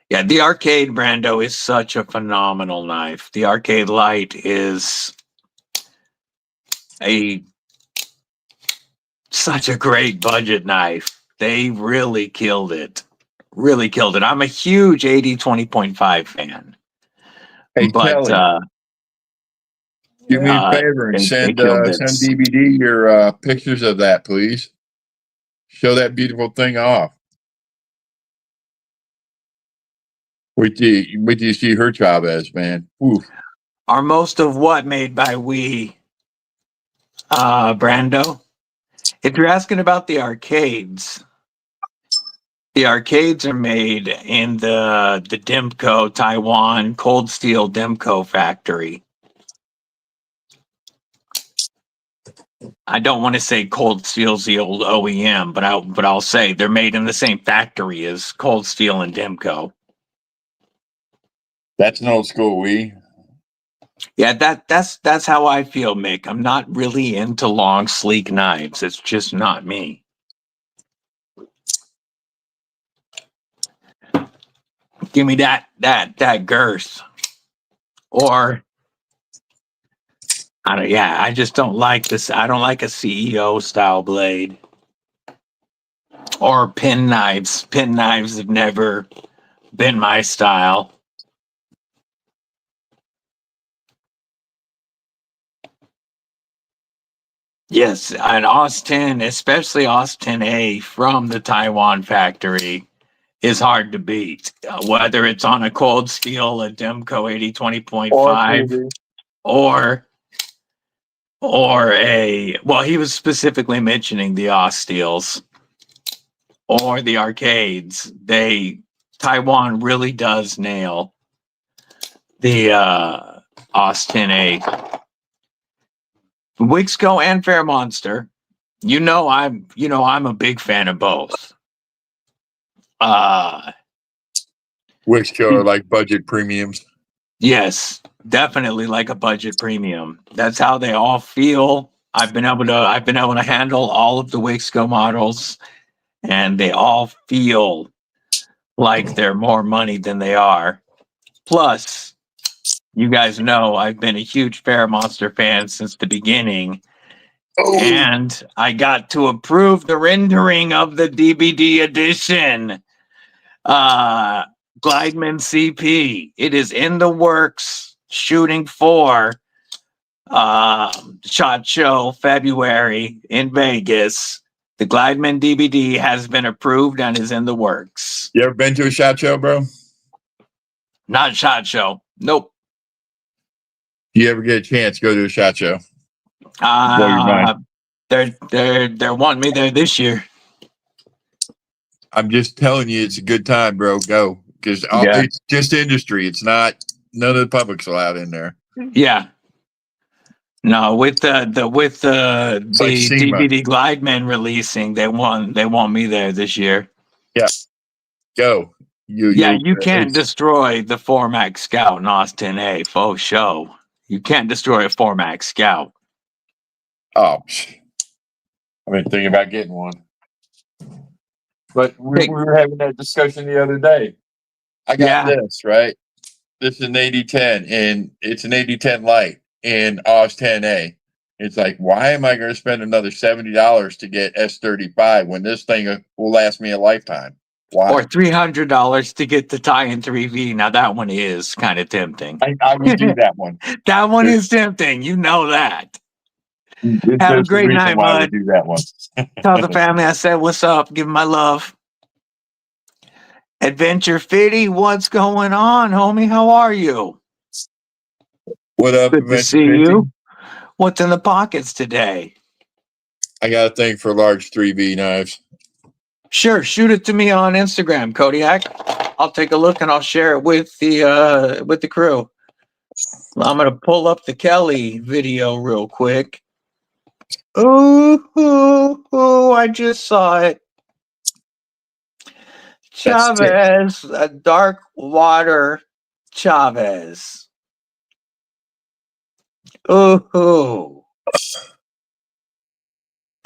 Yeah, the Arcade Brando is such a phenomenal knife. The Arcade Light is such a great budget knife. They really killed it. Really killed it. I'm a huge 80-20.5 fan. Hey, But Kelly, do me a favor and they send killed it. DBD your pictures of that, please. Show that beautiful thing off. Wait till you see her Chavez, man. Oof. Are most of what made by Brando? If you're asking about the arcades are made in the Dimco Taiwan Cold Steel Dimco factory. I don't want to say Cold Steel's the old OEM, but I'll say they're made in the same factory as Cold Steel and Dimco. That's an old school we. Yeah, that's how I feel, Mick. I'm not really into long, sleek knives. It's just not me. Give me that girth. Or I just don't like this. I don't like a CEO style blade. Or pin knives. Pin knives have never been my style. Yes, and Austin, especially Austin A from the Taiwan factory, is hard to beat. Whether it's on a Cold Steel, a Demco 80-20.5, or a, well, he was specifically mentioning the Aus Steels or the arcades. Taiwan really does nail the Austin A. Wixco and Fair Monster. I'm a big fan of both. Wixco are like budget premiums. Yes, definitely like a budget premium. That's how they all feel. I've been able to handle all of the Wixco models, and they all feel like they're more money than they are. Plus, you guys know I've been a huge Fair Monster fan since the beginning. Oh. And I got to approve the rendering of the DBD edition. Glideman CP. It is in the works, shooting for SHOT Show February in Vegas. The Glideman DBD has been approved and is in the works. You ever been to a SHOT Show, bro? Not SHOT Show. Nope. You ever get a chance to go to a SHOT Show? They're wanting me there this year. I'm just telling you, it's a good time, bro. Go, because it's just industry. It's not, none of the public's allowed in there. Yeah. No, with the DBD Glideman releasing, they want me there this year. Yeah. Go. You can't destroy the 4MAX Scout in Austin A. Faux show. You can't destroy a 4MAX Scout. Oh, I've been thinking about getting one. But we were having that discussion the other day. I got this, right? This is an 8010, and it's an 8010 Lite in Aus 10A. It's like, why am I going to spend another $70 to get S35 when this thing will last me a lifetime? Why? Or $300 to get the tie-in 3V. Now that one is kind of tempting. I would do that one. That one is tempting. You know that. Have a great night, bud. I would do that one. Tell the family I said what's up. Give them my love. Adventure Fitty, what's going on, homie? How are you? What up, Good to see you. What's in the pockets today? I got a thing for large 3V knives. Sure, shoot it to me on Instagram, Kodiak. I'll take a look and I'll share it with the crew. I'm gonna pull up the Kelly video real quick. Ooh, I just saw it. Chavez, a dark water Chavez. Ooh,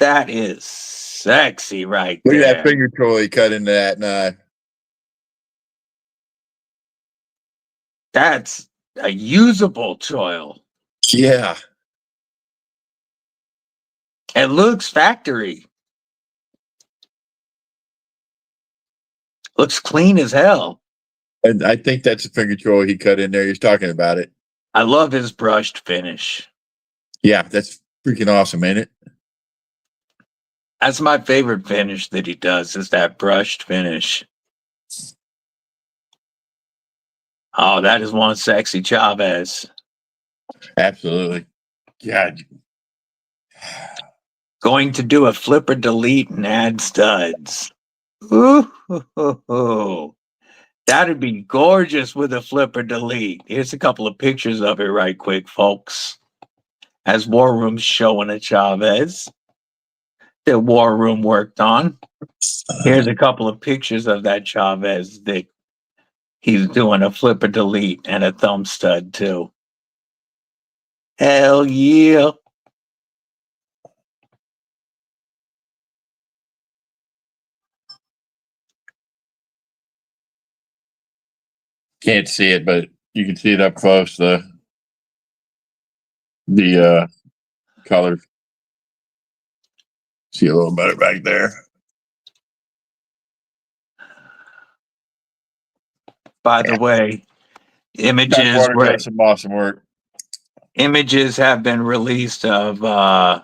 that is sexy right Look there. at that finger toy cut into that knife. That's a usable choil. Yeah. It looks factory. Looks clean as hell. And I think that's the finger toy he cut in there. He's talking about it. I love his brushed finish. Yeah, that's freaking awesome, ain't it? That's my favorite finish that he does, is that brushed finish. Oh, that is one sexy Chavez. Absolutely. God. Going to do a flipper delete and add studs. Ooh, that'd be gorgeous with a flipper delete. Here's a couple of pictures of it right quick, folks. As WarRoom's showing a Chavez that WarRoom worked on. Here's a couple of pictures of that Chavez that he's doing a flipper delete and a thumb stud too. Hell yeah. Can't see it, but you can see it up close. The colors. See a little better back there. By the way, images Does some awesome work. Images have been released of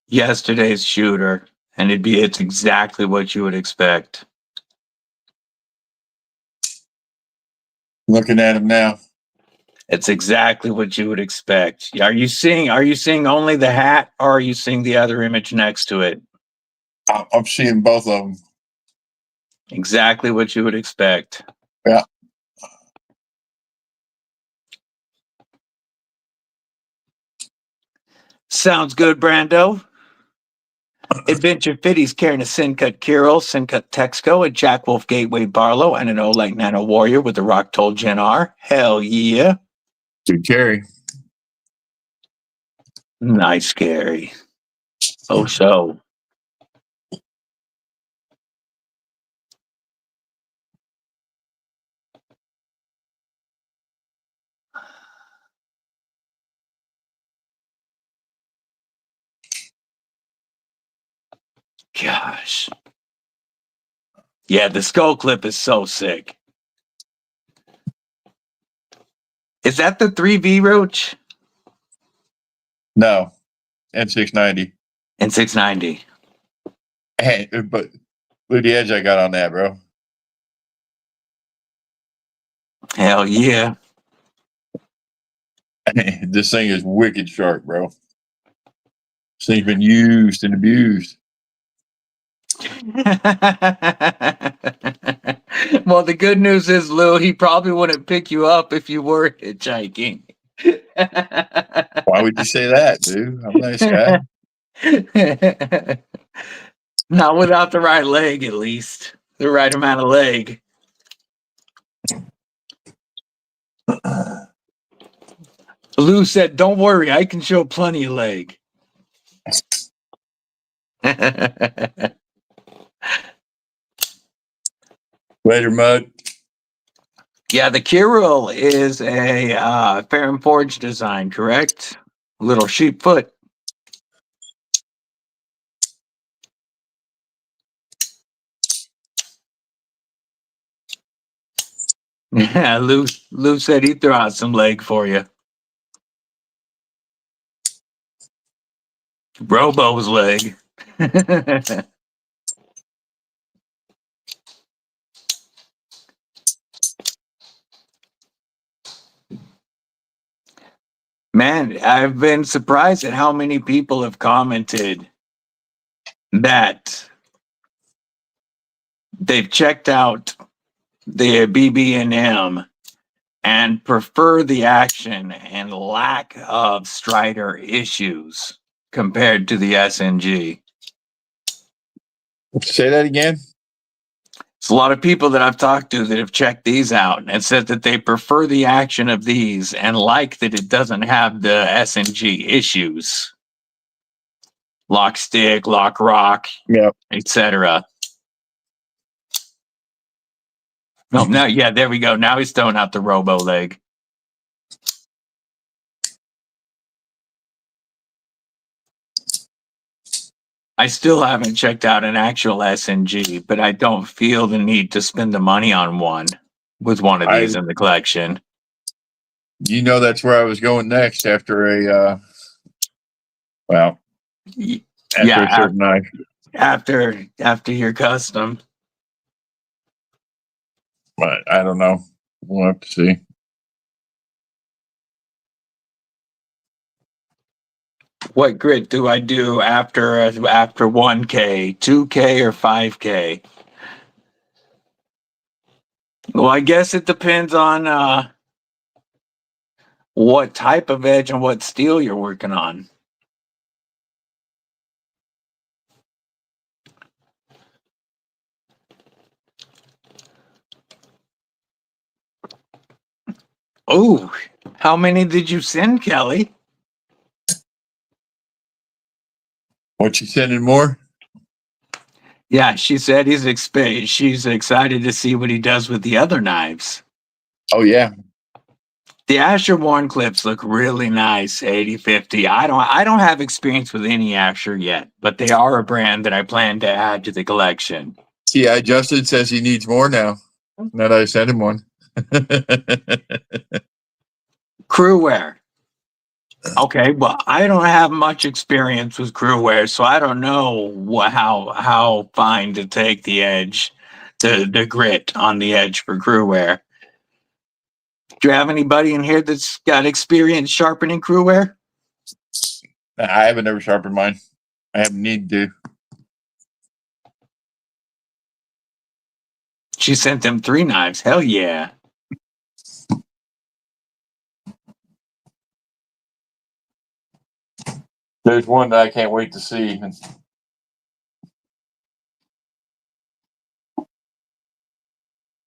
yesterday's shooter, and it's exactly what you would expect. Looking at him now. It's exactly what you would expect. Are you seeing only the hat, or are you seeing the other image next to it? I'm seeing both of them. Exactly what you would expect. Yeah. Sounds good, Brando. Adventure Fitty's carrying a Sincut Kirill, Sincut Texco, a Jack Wolf Gateway Barlow, and an Oleg Nano Warrior with the Rock Toll Gen R. Hell yeah. Good carry. Nice carry. Oh, so. Gosh. Yeah, the skull clip is so sick. Is that the 3V Roach? No. N690. N690. Hey, but look at the edge I got on that, bro. Hell yeah. This thing is wicked sharp, bro. This thing's been used and abused. Well, the good news is, Lou, he probably wouldn't pick you up if you were hitchhiking. Why would you say that, dude? I'm a nice guy. Not without the right leg, at least. The right amount of leg. Lou said, "Don't worry, I can show plenty of leg." Later, Mud. Yeah, the Kirill is a Fair and Forge design, correct? Little sheep foot. Yeah, Lou said he'd throw out some leg for you. Robo's leg. Man, I've been surprised at how many people have commented that they've checked out the BB&M and prefer the action and lack of Strider issues compared to the SNG. Say that again. It's a lot of people that I've talked to that have checked these out and said that they prefer the action of these and like that it doesn't have the SNG issues. Lock stick, lock rock, Yeah. etc. No, now, yeah, there we go. Now he's throwing out the robo leg. I still haven't checked out an actual SNG, but I don't feel the need to spend the money on one with one of these in the collection. You know, that's where I was going next after a, after a certain knife. After your custom. But I don't know. We'll have to see. What grit do I do after 1K, 2K, or 5K? Well, I guess it depends on what type of edge and what steel you're working on. Oh, how many did you send, Kelly? What, you sending more? Yeah, she said she's excited to see what he does with the other knives. Oh, yeah. The Asher Worn clips look really nice, 80/50. I don't have experience with any Asher yet, but they are a brand that I plan to add to the collection. See, Justin says he needs more now. Now that I sent him one. Crew wear. Okay, well, I don't have much experience with crew wear, so I don't know how fine to take the edge, the grit on the edge for crew wear. Do you have anybody in here that's got experience sharpening crew wear? I haven't ever sharpened mine. I haven't need to. She sent them 3 knives. Hell yeah. There's one that I can't wait to see.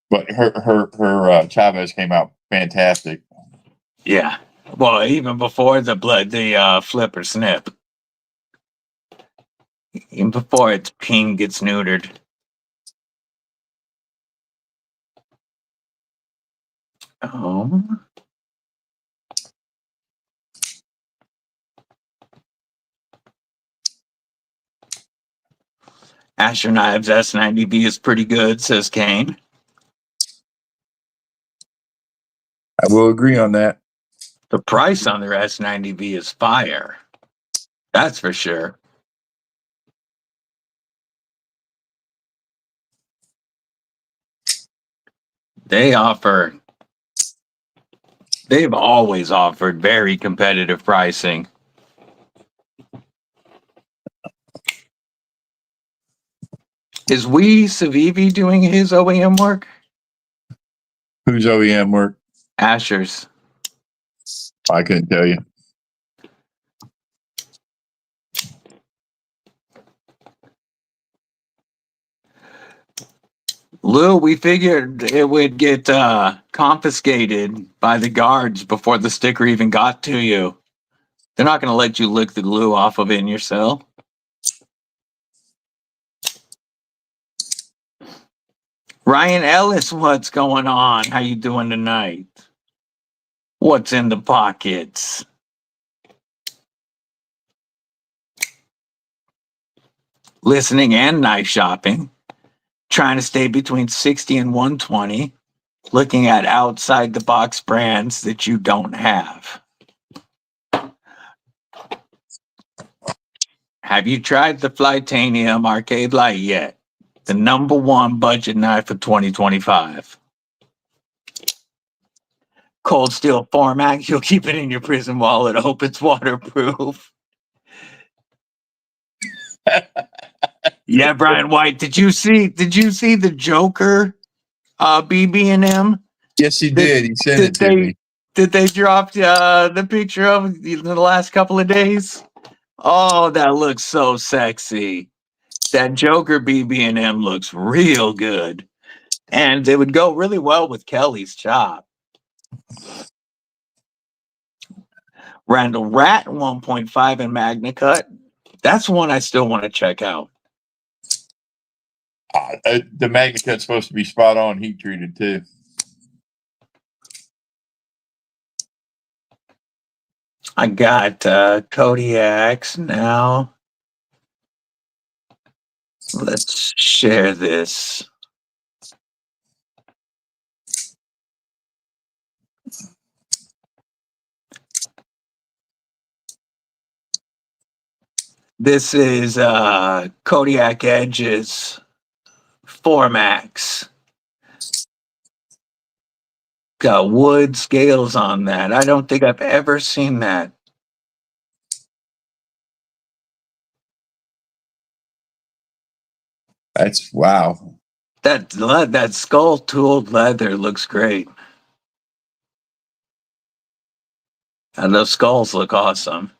But her Chavez came out fantastic. Yeah. Well, even before the flip or snip. Even before its ping gets neutered. Oh. Asher Knives S90B is pretty good, says Kane. I will agree on that. The price on their S90B is fire. That's for sure. They've always offered very competitive pricing. Is Savivi doing his OEM work? Who's OEM work? Asher's. I couldn't tell you. Lou, we figured it would get confiscated by the guards before the sticker even got to you. They're not going to let you lick the glue off of it in your cell. Ryan Ellis, what's going on? How you doing tonight? What's in the pockets? Listening and knife shopping. Trying to stay between 60 and 120. Looking at outside the box brands that you don't have. Have you tried the Flytanium Arcade Light yet? The #1 budget knife of 2025. Cold steel format, you'll keep it in your prison wallet. Hope it's waterproof. Yeah, Brian White. Did you see the Joker BB&M? Yes, he did. He sent Did it to me. they drop the picture of in the last couple of days? Oh, that looks so sexy. That Joker BB&M looks real good. And it would go really well with Kelly's chop. Randall Rat 1.5 in Magna Cut. That's one I still want to check out. The Magna Cut's supposed to be spot on heat treated too. I got Kodiaks now. Let's share this. This is Kodiak Edges 4Max. Got wood scales on that. I don't think I've ever seen that. That's wow. That skull tooled leather looks great. And those skulls look awesome.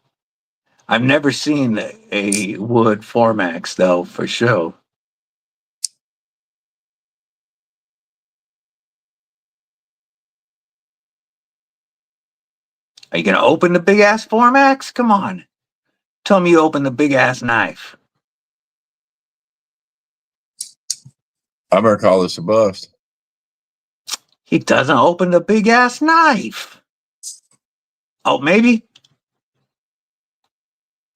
I've never seen a wood 4Max though, for sure. Are you gonna open the big ass 4Max? Come on. Tell me you open the big ass knife. I'm gonna call this a bust. He doesn't open the big ass knife. Oh, maybe?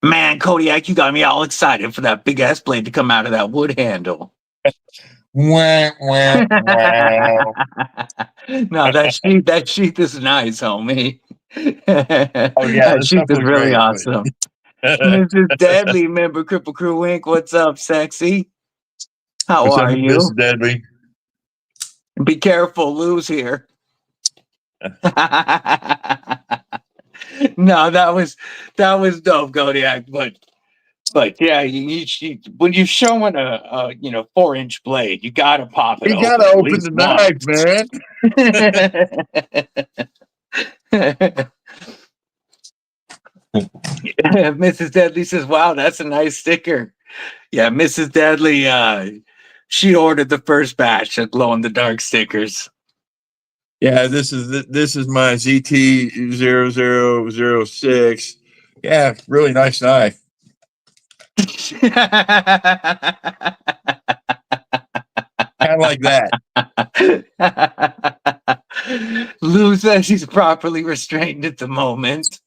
Man, Kodiak, you got me all excited for that big ass blade to come out of that wood handle. Wah, wah, wah. No, that sheath is nice, homie. Oh yeah, That this sheath stuff is looks really great. awesome. Mrs. Deadly, member Kripple Krew Inc. What's up, sexy? How What's up, are you? Mrs. Deadly? Be careful, Lou's here. No, that was dope, Kodiak. But yeah, when you're showing a 4-inch blade, you gotta pop it You open gotta at open the least knife, once. Mrs. Deadly says, "Wow, that's a nice sticker." Yeah, Mrs. Deadly, she ordered the first batch of glow in the dark stickers. Yeah, this is my ZT0006. Yeah, really nice knife. Kind of like that. Lou says she's properly restrained at the moment.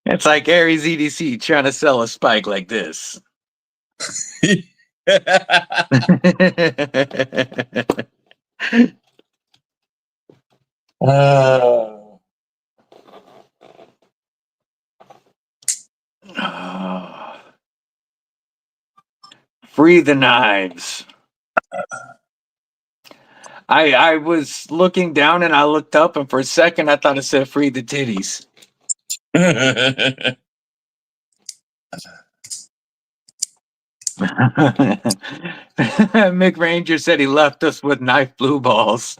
It's like Aries EDC trying to sell a spike like this. Free the knives. I was looking down and I looked up, and for a second I thought it said free the titties. Mick Ranger said he left us with knife blue balls.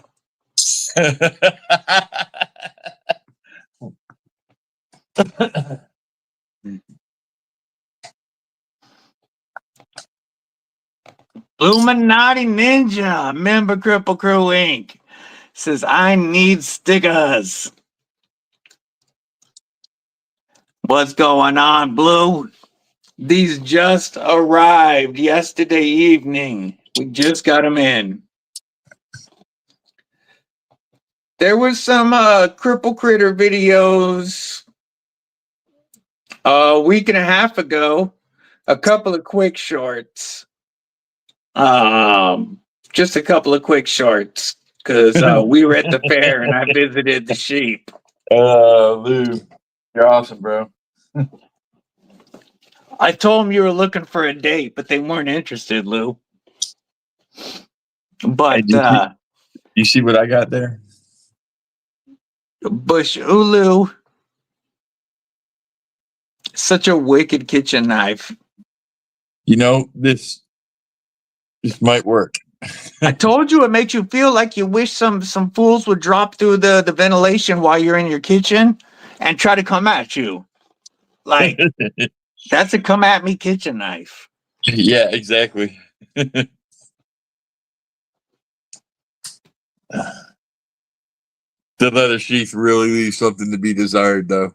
Illuminati Ninja, member Kripple Krew Inc. says, I need stickers. What's going on, Blue? These just arrived yesterday evening. We just got them in. There was some Cripple Critter videos a week and a half ago. A couple of quick shorts. Just a couple of quick shorts because we were at the fair and I visited the sheep. Lou, you're awesome, bro. I told them you were looking for a date, but they weren't interested, Lou. But Hey, you see what I got there? Bush Ulu. Such a wicked kitchen knife. You know, this might work. I told you it makes you feel like you wish some fools would drop through the ventilation while you're in your kitchen and try to come at you. Like, that's a come at me kitchen knife. Yeah, exactly. The leather sheath really leaves something to be desired, though.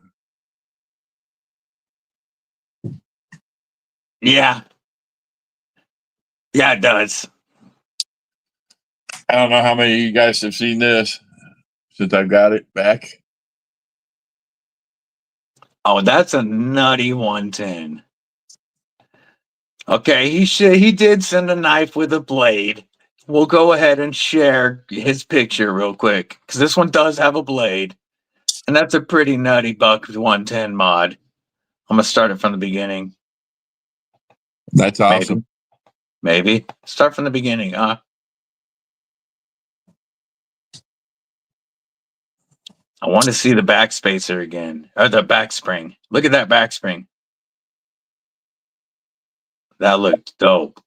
Yeah. Yeah, it does. I don't know how many of you guys have seen this since I've got it back. Oh, that's a nutty 110. Okay, he did send a knife with a blade. We'll go ahead and share his picture real quick because this one does have a blade, and that's a pretty nutty buck 110 mod. I'm gonna start it from the beginning. That's awesome. Maybe start from the beginning. I want to see the backspacer again, or the back spring. Look at that back spring. That looked dope.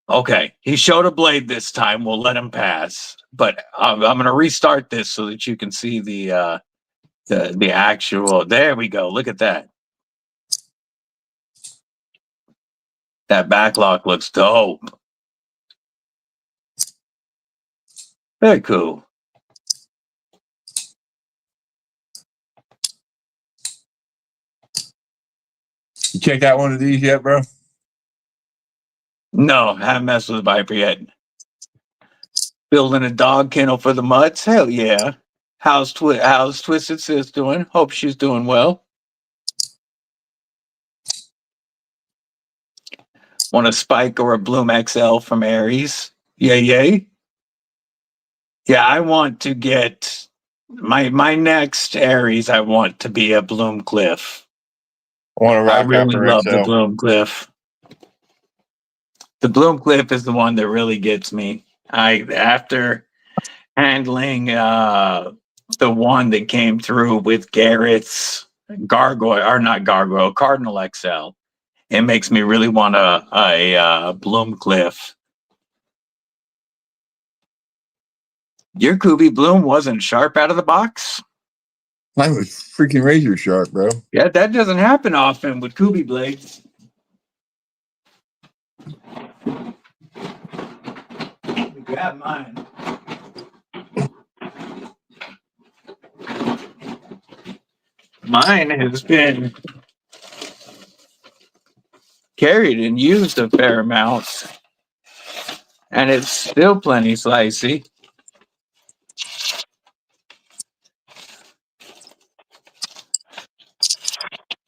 Okay, he showed a blade this time. We'll let him pass, but I'm going to restart this so that you can see the actual. There we go. Look at that. That backlock looks dope. Very cool. You checked out one of these yet, bro? No, haven't messed with the Viper yet. Building a dog kennel for the mutts? Hell yeah. How's Twisted Sis doing? Hope she's doing well. Want a Spike or a Bloom XL from Aries? Yay. Yeah, I want to get my next Aries. I want to be a Bloom Cliff. I want a I rock really hopper love the XL. Bloom Cliff. The Bloom Cliff is the one that really gets me. After handling the one that came through with Garrett's Cardinal XL. It makes me really want a Bloom Cliff. Your Kubi Bloom wasn't sharp out of the box? Mine was freaking razor sharp, bro. Yeah, that doesn't happen often with Kubi blades. Grab mine. Mine has been carried and used a fair amount, and it's still plenty slicey.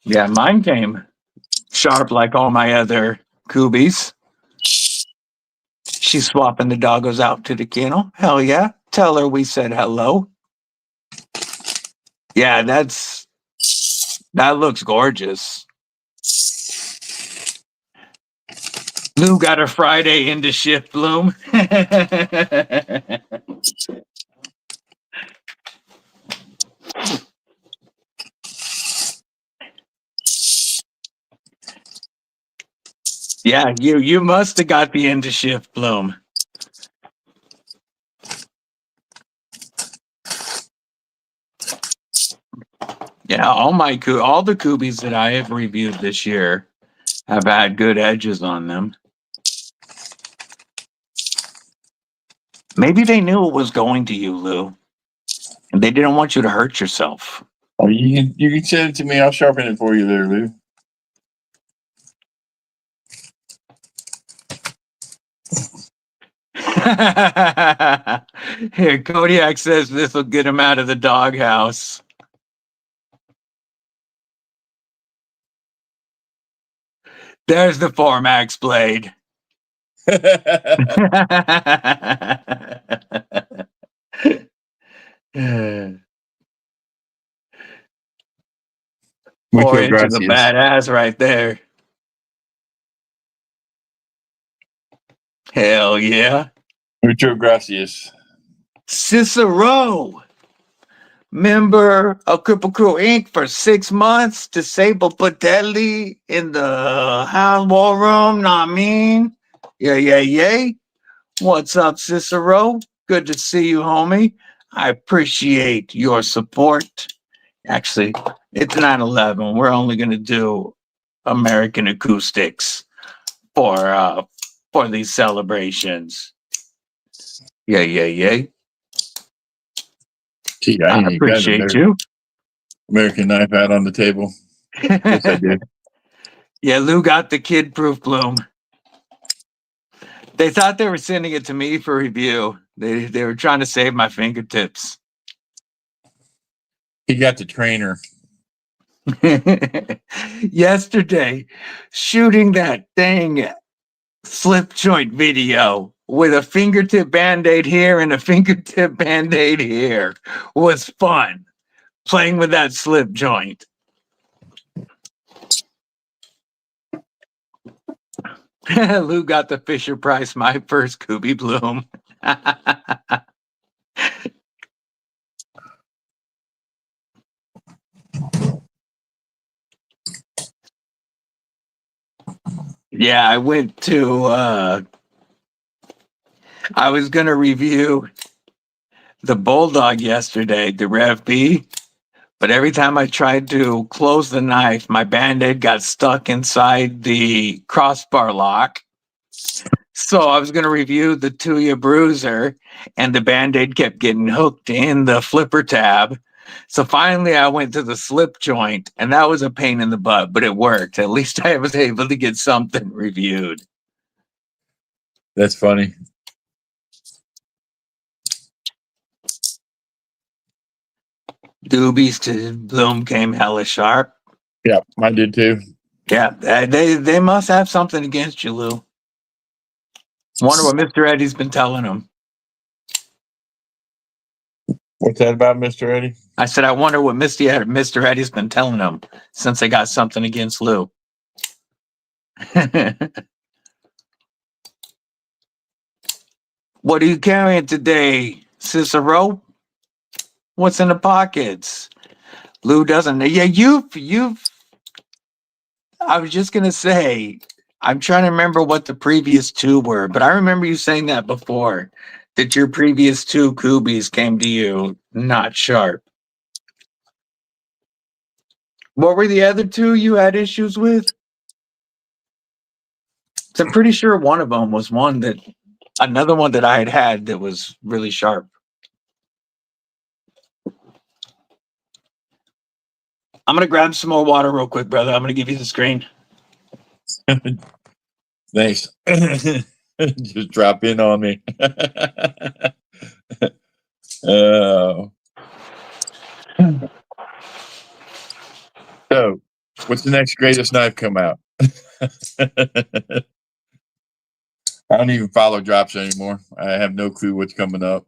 Yeah, mine came sharp like all my other Kubis. She's swapping the doggos out to the kennel. Hell yeah. Tell her we said hello. Yeah, that looks gorgeous. Lou got her Friday into shift, Bloom. Yeah, you must have got the into shift, Bloom. Yeah, all the Kubis that I have reviewed this year have had good edges on them. Maybe they knew it was going to you, Lou, and they didn't want you to hurt yourself. Oh, you can send it to me. I'll sharpen it for you there, Lou. Here, Kodiak says this will get him out of the doghouse. There's the Formax blade. Four inches of badass right there. Hell yeah. Mucho gracias. Cicero, member of Kripple Krew Inc. for 6 months. Disabled Patelli in the house war room. Know what I mean? Yeah. What's up, Cicero? Good to see you, homie. I appreciate your support. Actually, it's 9/11. We're only going to do American acoustics for these celebrations. Yeah. Gee, I ain't even got an appreciate you. American knife out on the table. Yes, I did. Yeah, Lou got the kid-proof bloom. They thought they were sending it to me for review. They were trying to save my fingertips. He got the trainer. Yesterday, shooting that dang slip joint video with a fingertip band-aid here and a fingertip band-aid here was fun. Playing with that slip joint. Lou got the Fisher Price, my first Scooby Bloom. Yeah, I went to I was gonna review the Bulldog yesterday, the Rev B, but every time I tried to close the knife, my band-aid got stuck inside the crossbar lock. So I was gonna review the Tuya Bruiser, and the band-aid kept getting hooked in the flipper tab. So finally I went to the slip joint, and that was a pain in the butt, but it worked. At least I was able to get something reviewed. That's funny. Doobies to Bloom came hella sharp. Yeah, mine did too. Yeah, they must have something against you, Lou. Wonder what Mr. Eddie's been telling them. What's that about, Mr. Eddie? I said, I wonder what Mr. Eddie's been telling them since they got something against Lou. What are you carrying today, Cicero? What's in the pockets? Lou doesn't. Yeah, you've. I was just gonna say, I'm trying to remember what the previous two were, but I remember you saying that before, that your previous two Kubies came to you not sharp. What were the other two you had issues with? So I'm pretty sure one of them was another one that I had that was really sharp. I'm gonna grab some more water real quick, brother. I'm gonna give you the screen. Thanks. Just drop in on me. Oh. So, what's the next greatest knife come out? I don't even follow drops anymore. I have no clue what's coming up.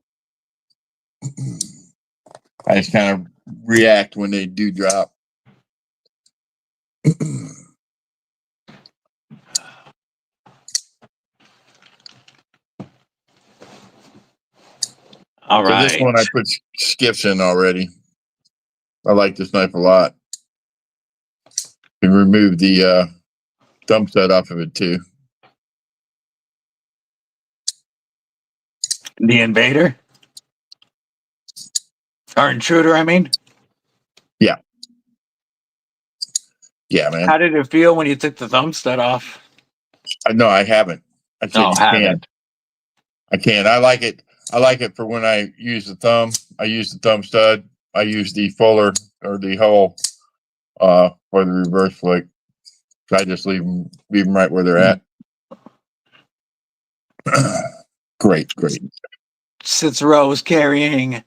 I just kind of react when they do drop. All right. So this one I put skiffs in already. I like this knife a lot. And remove the thumb stud off of it too. The Invader? Or Intruder, I mean? Yeah. Yeah, man. How did it feel when you took the thumb stud off? No, I haven't. I said haven't. I can't. I like it. I like it for when I use the thumb. I use the thumb stud. I use the fuller or the hole for the reverse flick. I just leave them right where they're at. Great. Cicero was carrying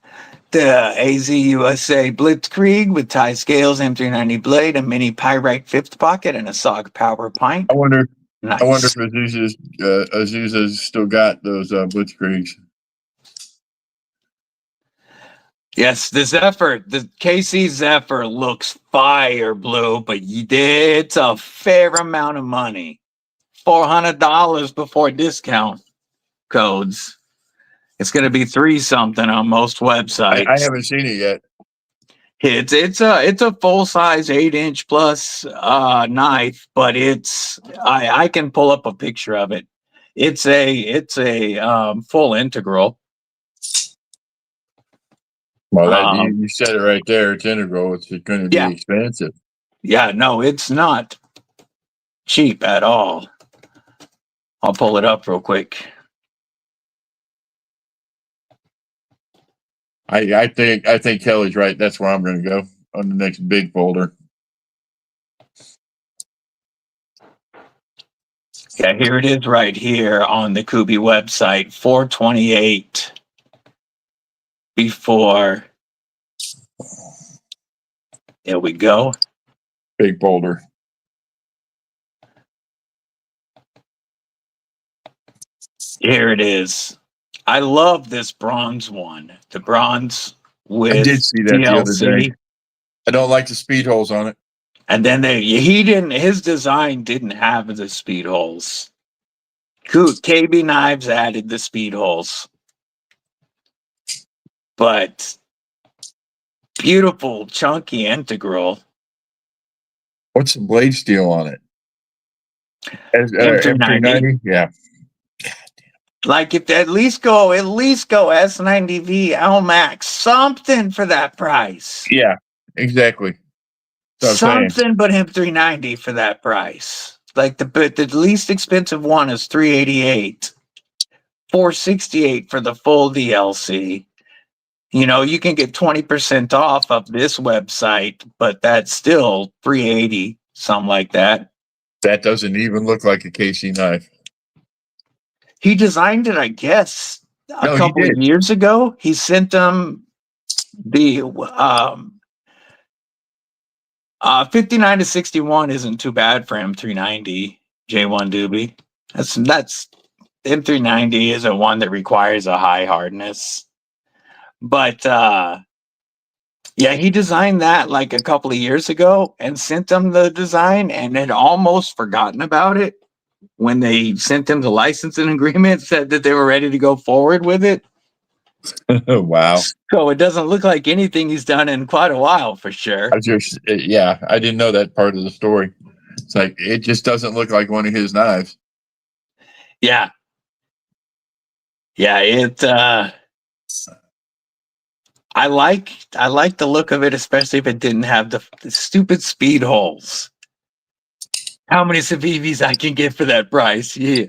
the AZ USA Blitzkrieg with tie scales, M390 blade, a mini pyrite fifth pocket, and a SOG power pint. I wonder Nice. I wonder if Azusa's still got those Blitzkriegs. Yes, the Zephyr, the KC Zephyr looks fire, Blue, but it's a fair amount of money. $400 before discount codes. It's going to be 3 something on most websites. I haven't seen it yet. It's a full size 8-inch plus knife, but I can pull up a picture of it. It's a full integral. Well, you said it right there. It's integral. It's going to be expensive. Yeah, no, it's not cheap at all. I'll pull it up real quick. I think Kelly's right. That's where I'm going to go on the next big folder. Yeah, here it is right here on the Kubi website, $428 before. There we go. Big folder. Here it is. I love this bronze one. The bronze with I did see that DLC. the other day. I don't like the speed holes on it. And then his design didn't have the speed holes. KB Knives added the speed holes. But beautiful, chunky integral. What's the blade steel on it? M390? Yeah. Like if at least go S90V LMAX, something for that price. Yeah, exactly. Something but M390 for that price. Like the least expensive one is $388, $468 for the full DLC. You know, you can get 20% off of this website, but that's still $380, something like that. That doesn't even look like a KC knife. He designed it, I guess, a couple of years ago. He sent them the 59 to 61 isn't too bad for M390 J1 Doobie. That's M390 isn't one that requires a high hardness. But yeah, he designed that like a couple of years ago and sent them the design and had almost forgotten about it. When they sent them the licensing agreement, said that they were ready to go forward with it. Wow. So it doesn't look like anything he's done in quite a while for sure. I didn't know that part of the story. It's like, it just doesn't look like one of his knives. Yeah. Yeah, I like the look of it, especially if it didn't have the stupid speed holes. How many Civivis I can get for that price? Yeah.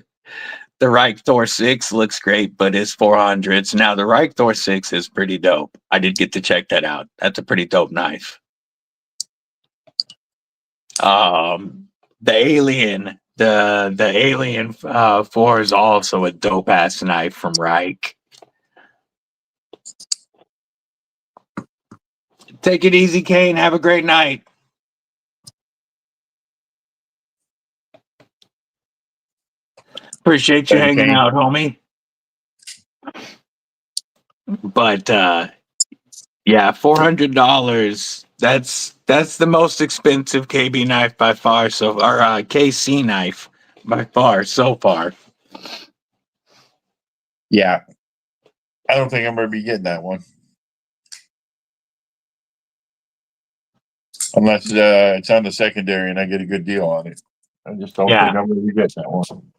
The Reich Thor 6 looks great, but it's 400s. Now, the Reich Thor 6 is pretty dope. I did get to check that out. That's a pretty dope knife. The Alien, the Alien 4 is also a dope-ass knife from Reich. Take it easy, Kane. Have a great night. Appreciate you hanging out, homie. But yeah, $400. That's the most expensive KB knife by far. KC knife by far so far. Yeah, I don't think I'm going to be getting that one unless it's on the secondary and I get a good deal on it. I just don't think I'm going to be getting that one.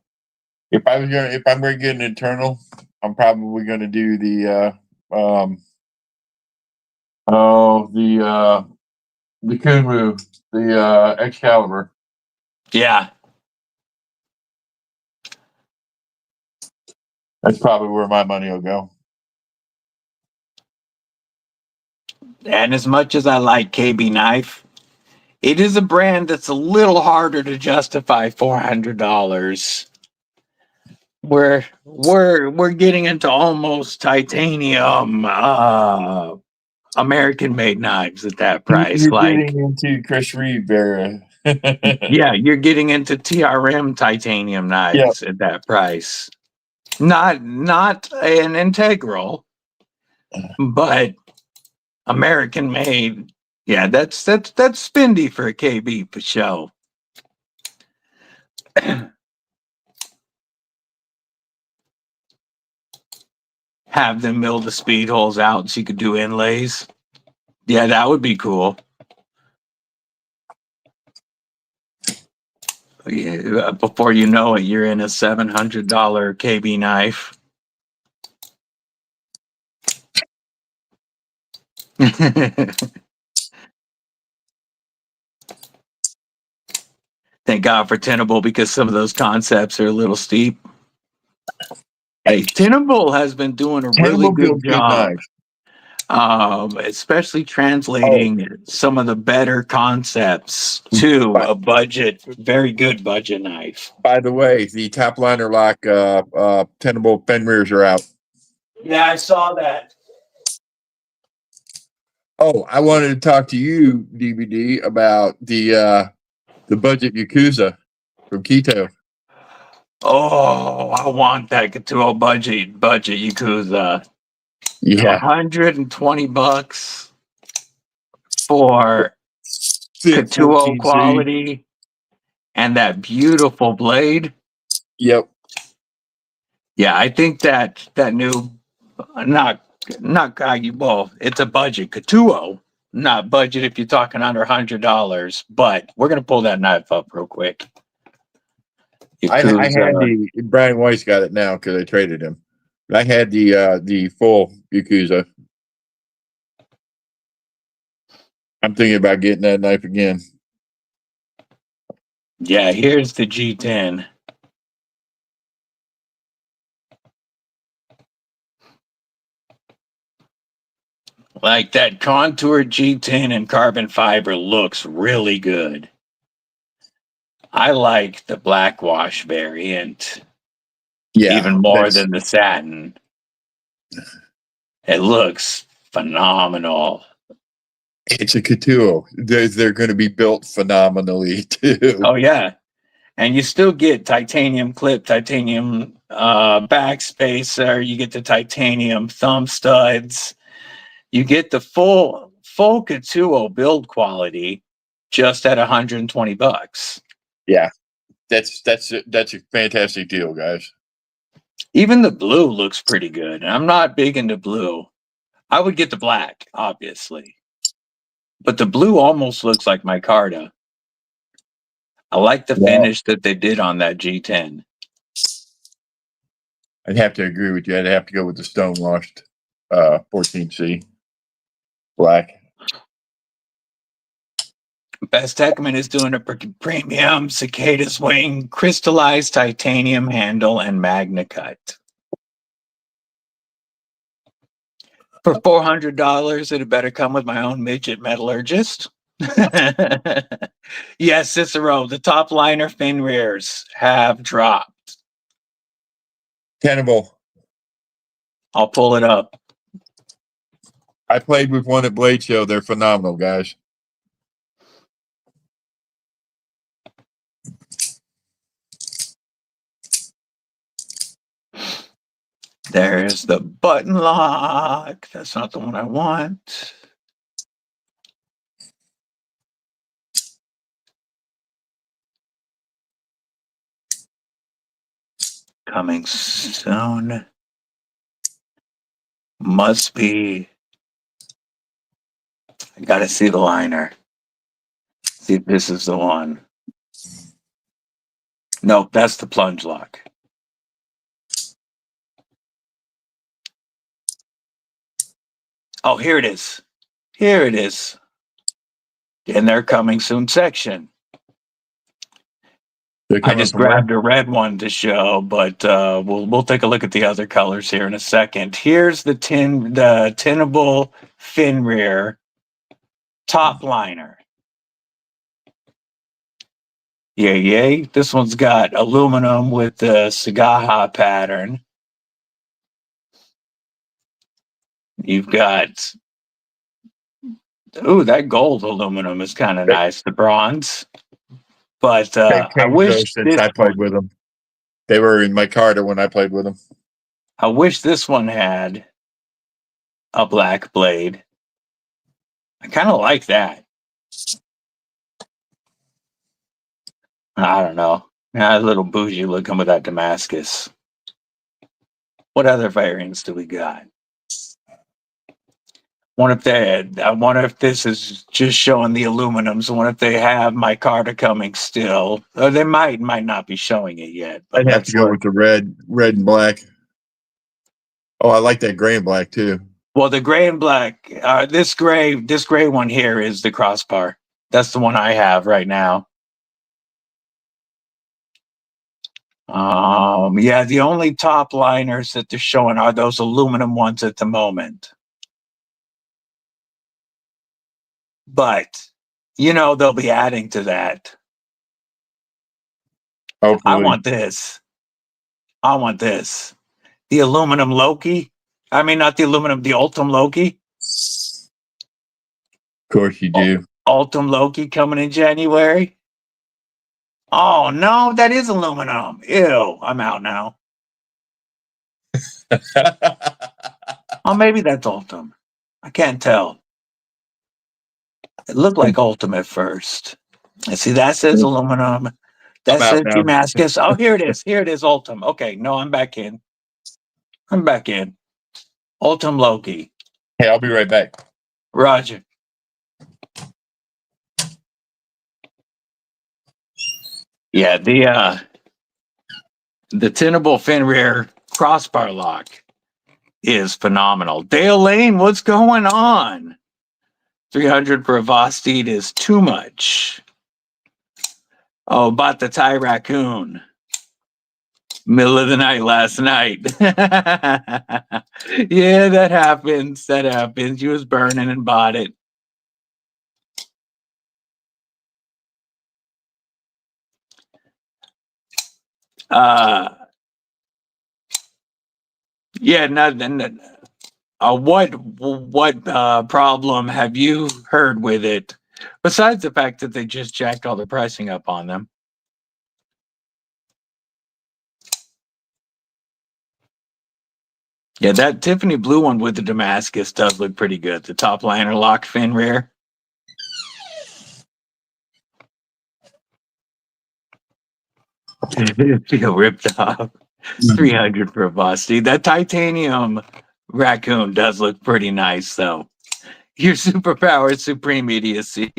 If I'm going to get an internal, I'm probably going to do the Kumu, the Excalibur. Yeah. That's probably where my money will go. And as much as I like KB Knife, it is a brand that's a little harder to justify $400. We're getting into almost titanium American made knives at that price. You're getting into Chris Reeve era. Yeah, you're getting into TRM titanium knives at that price. Not an integral, but American made. Yeah, that's spendy for a KB for show. have them mill the speed holes out so you could do inlays. Yeah, that would be cool. Yeah, before you know it, you're in a $700 KB knife. Thank God for Tenable, because some of those concepts are a little steep. Hey, Tenable has been doing a really Tenable good builds good job, knives. especially translating some of the better concepts to But a budget, very good budget knife. by the way, the top liner lock Tenable fin rears are out. Yeah, I saw that. Oh, I wanted to talk to you, DBD, about the budget Yakuza from Keto. Oh, I want that Katuo budget Yakuza. Yeah, $120 for fit Katuo 14C. quality and that beautiful blade. Yep. Yeah, I think that new, not well, it's a budget Katuo, not budget if you're talking under $100. But we're gonna pull that knife up real quick. I had Yakuza. the Brian Weiss got it now because I traded him. I had the full Yakuza. I'm thinking about getting that knife again. Yeah, here's the G10. Like that contour G10 and carbon fiber looks really good. I like the black wash variant Yeah, even more that's than the satin. It looks phenomenal. it's a Katuo. They're going to be built phenomenally too. Oh yeah. And you still get titanium clip, titanium backspacer, you get the titanium thumb studs, you get the full Katuo build quality just at $120. Yeah, that's a fantastic deal, guys. Even the blue looks pretty good. I'm not big into blue. I would get the black, obviously. But the blue almost looks like micarta. I like the Well, finish that they did on that G10. I'd have to agree with you. I'd have to go with the stone washed 14C black. Best Heckman is doing a premium cicadas wing, crystallized titanium handle, and magna cut. For $400, it better come with my own midget metallurgist. Yes, Cicero, the top liner fin rears have dropped. Tenable. I'll pull it up. I played with one at Blade Show. They're phenomenal, guys. There's the button lock. That's not the one I want. Coming soon. Must be. I gotta see the liner. See if this is the one. Nope, that's the plunge lock. Oh, here it is. Here it is. In their coming soon section. I just grabbed a red one to show, but we'll take a look at the other colors here in a second. Here's the Tenable fin rear top liner. Yay. This one's got aluminum with the Sagaha pattern. You've got, ooh, that gold aluminum is kind of nice, the bronze. But I wish since I played with them. They were in my Carter when I played with them. I wish this one had a black blade. I kind of like that. I don't know. A little bougie looking with that Damascus. What other variants do we got? I wonder if this is just showing the aluminums. I wonder if they have micarta coming still. Or they might not be showing it yet. But I'd have to go with the red and black. Oh, I like that gray and black too. Well, the gray and black, this gray one here is the crossbar. That's the one I have right now. Yeah, the only top liners that they're showing are those aluminum ones at the moment. But, you know, they'll be adding to that. Hopefully. I want this. The aluminum Loki. I mean, not the aluminum, the Ultim Loki. Of course you do. Ultim Loki coming in January. Oh, no, that is aluminum. Ew, I'm out now. Oh, maybe that's Ultim. I can't tell. It looked like Ultim at first. I see that says aluminum. That says Damascus. Oh, here it is. Here it is, Ultim. Okay, no, I'm back in. Ultim Loki. Hey, I'll be right back. Roger. Yeah, the tenable fin rear crossbar lock is phenomenal. Dale Lane, what's going on? 300 for a Vosteed is too much. Oh, bought the Thai raccoon. Middle of the night last night. Yeah, that happens. You was burning and bought it. Yeah, nothing. What problem have you heard with it? Besides the fact that they just jacked all the pricing up on them. Yeah, that Tiffany blue one with the Damascus does look pretty good. The top liner lock fin rear. Feel ripped off. 300 for a Vosteed. That titanium raccoon does look pretty nice, though. Your superpower is supreme idiocy.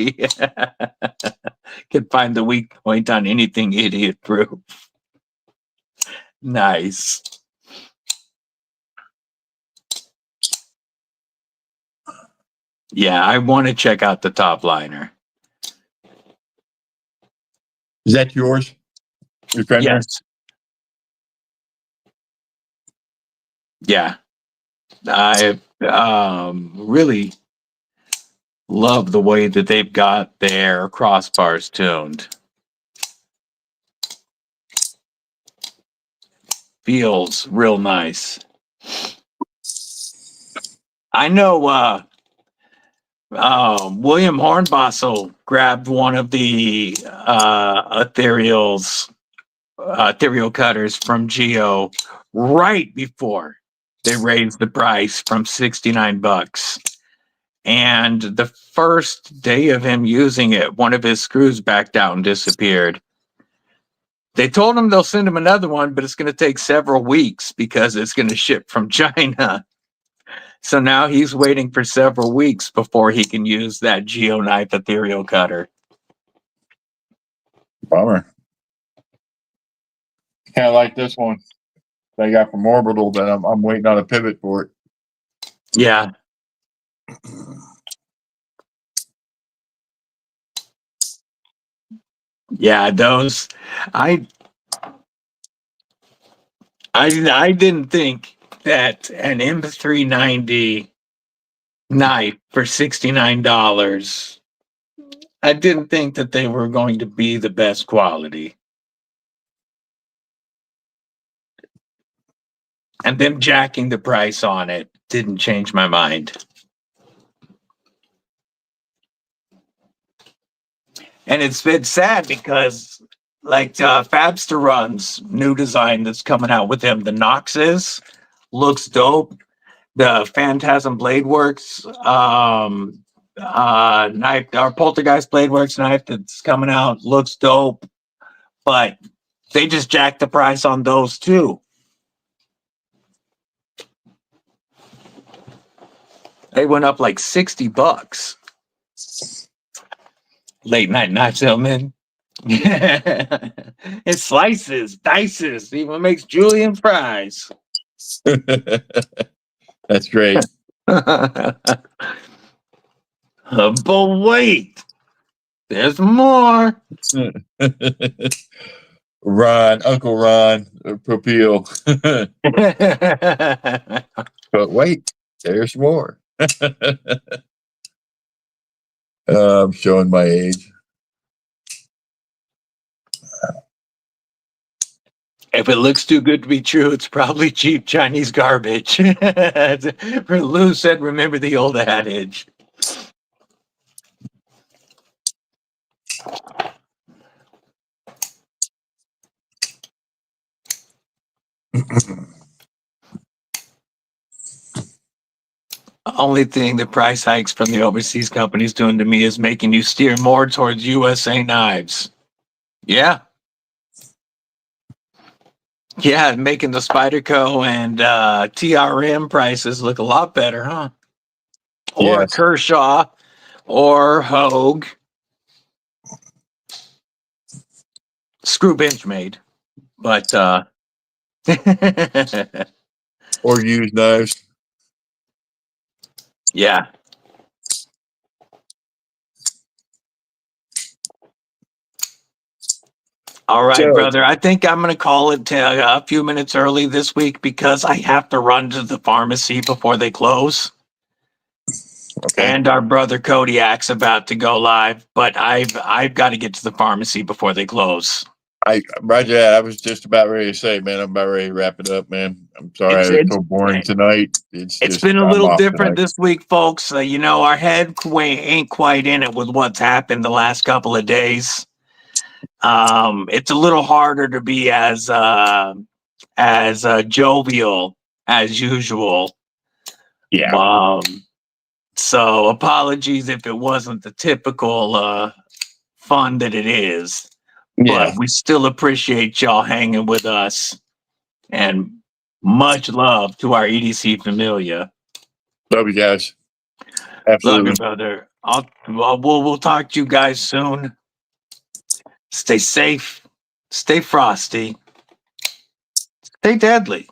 Can find the weak point on anything idiot proof. Nice. Yeah, I want to check out the top liner. Is that yours? Your friend? Yes. Yeah. I really love the way that they've got their crossbars tuned. Feels real nice. I know William Hornbossel grabbed one of the ethereal cutters from Geo right before they raised the price from $69. And the first day of him using it, one of his screws backed out and disappeared. They told him they'll send him another one, but it's going to take several weeks because it's going to ship from China. So now he's waiting for several weeks before he can use that Geoknife ethereal cutter. Bummer. Kind of like this one they got from Orbital, but I'm waiting on a pivot for it. Yeah. Yeah, those I didn't think that an M390 knife for $69. I didn't think that they were going to be the best quality. And them jacking the price on it didn't change my mind. And it's been sad because, like, Fabster Run's new design that's coming out with him, the Noxes, looks dope. The Phantasm Blade Works knife, our Poltergeist Blade Works knife that's coming out looks dope, but they just jacked the price on those too. They went up like $60. Late night knife salesman. It slices, dices, even makes julienne fries. That's great. But wait, there's more. Ron, Uncle Ron, Propel. But wait, there's more. I'm showing my age. If it looks too good to be true, it's probably cheap Chinese garbage. Lou said, remember the old adage. Only thing the price hikes from the overseas companies doing to me is making you steer more towards USA knives. Yeah. Yeah, making the Spyderco and TRM prices look a lot better, huh? Or Yes. Kershaw or Hogue. Screw Benchmade. But Or used knives. yeah. All right, So- brother. I think I'm going to call it a few minutes early this week because I have to run to the pharmacy before they close. Okay. And our brother Kodiak's about to go live, but I've got to get to the pharmacy before they close. Roger that. I was just about ready to say, man, I'm about ready to wrap it up, man. I'm sorry I was so boring tonight. It's just, been a I'm little off different tonight. this week, folks. You know, our head ain't quite in it with what's happened the last couple of days. It's a little harder to be as jovial as usual. Yeah. So apologies if it wasn't the typical fun that it is. Yeah. But we still appreciate y'all hanging with us. And much love to our EDC familia. Love you guys. Love Absolutely. you, brother. We'll talk to you guys soon. Stay safe. Stay frosty. Stay deadly.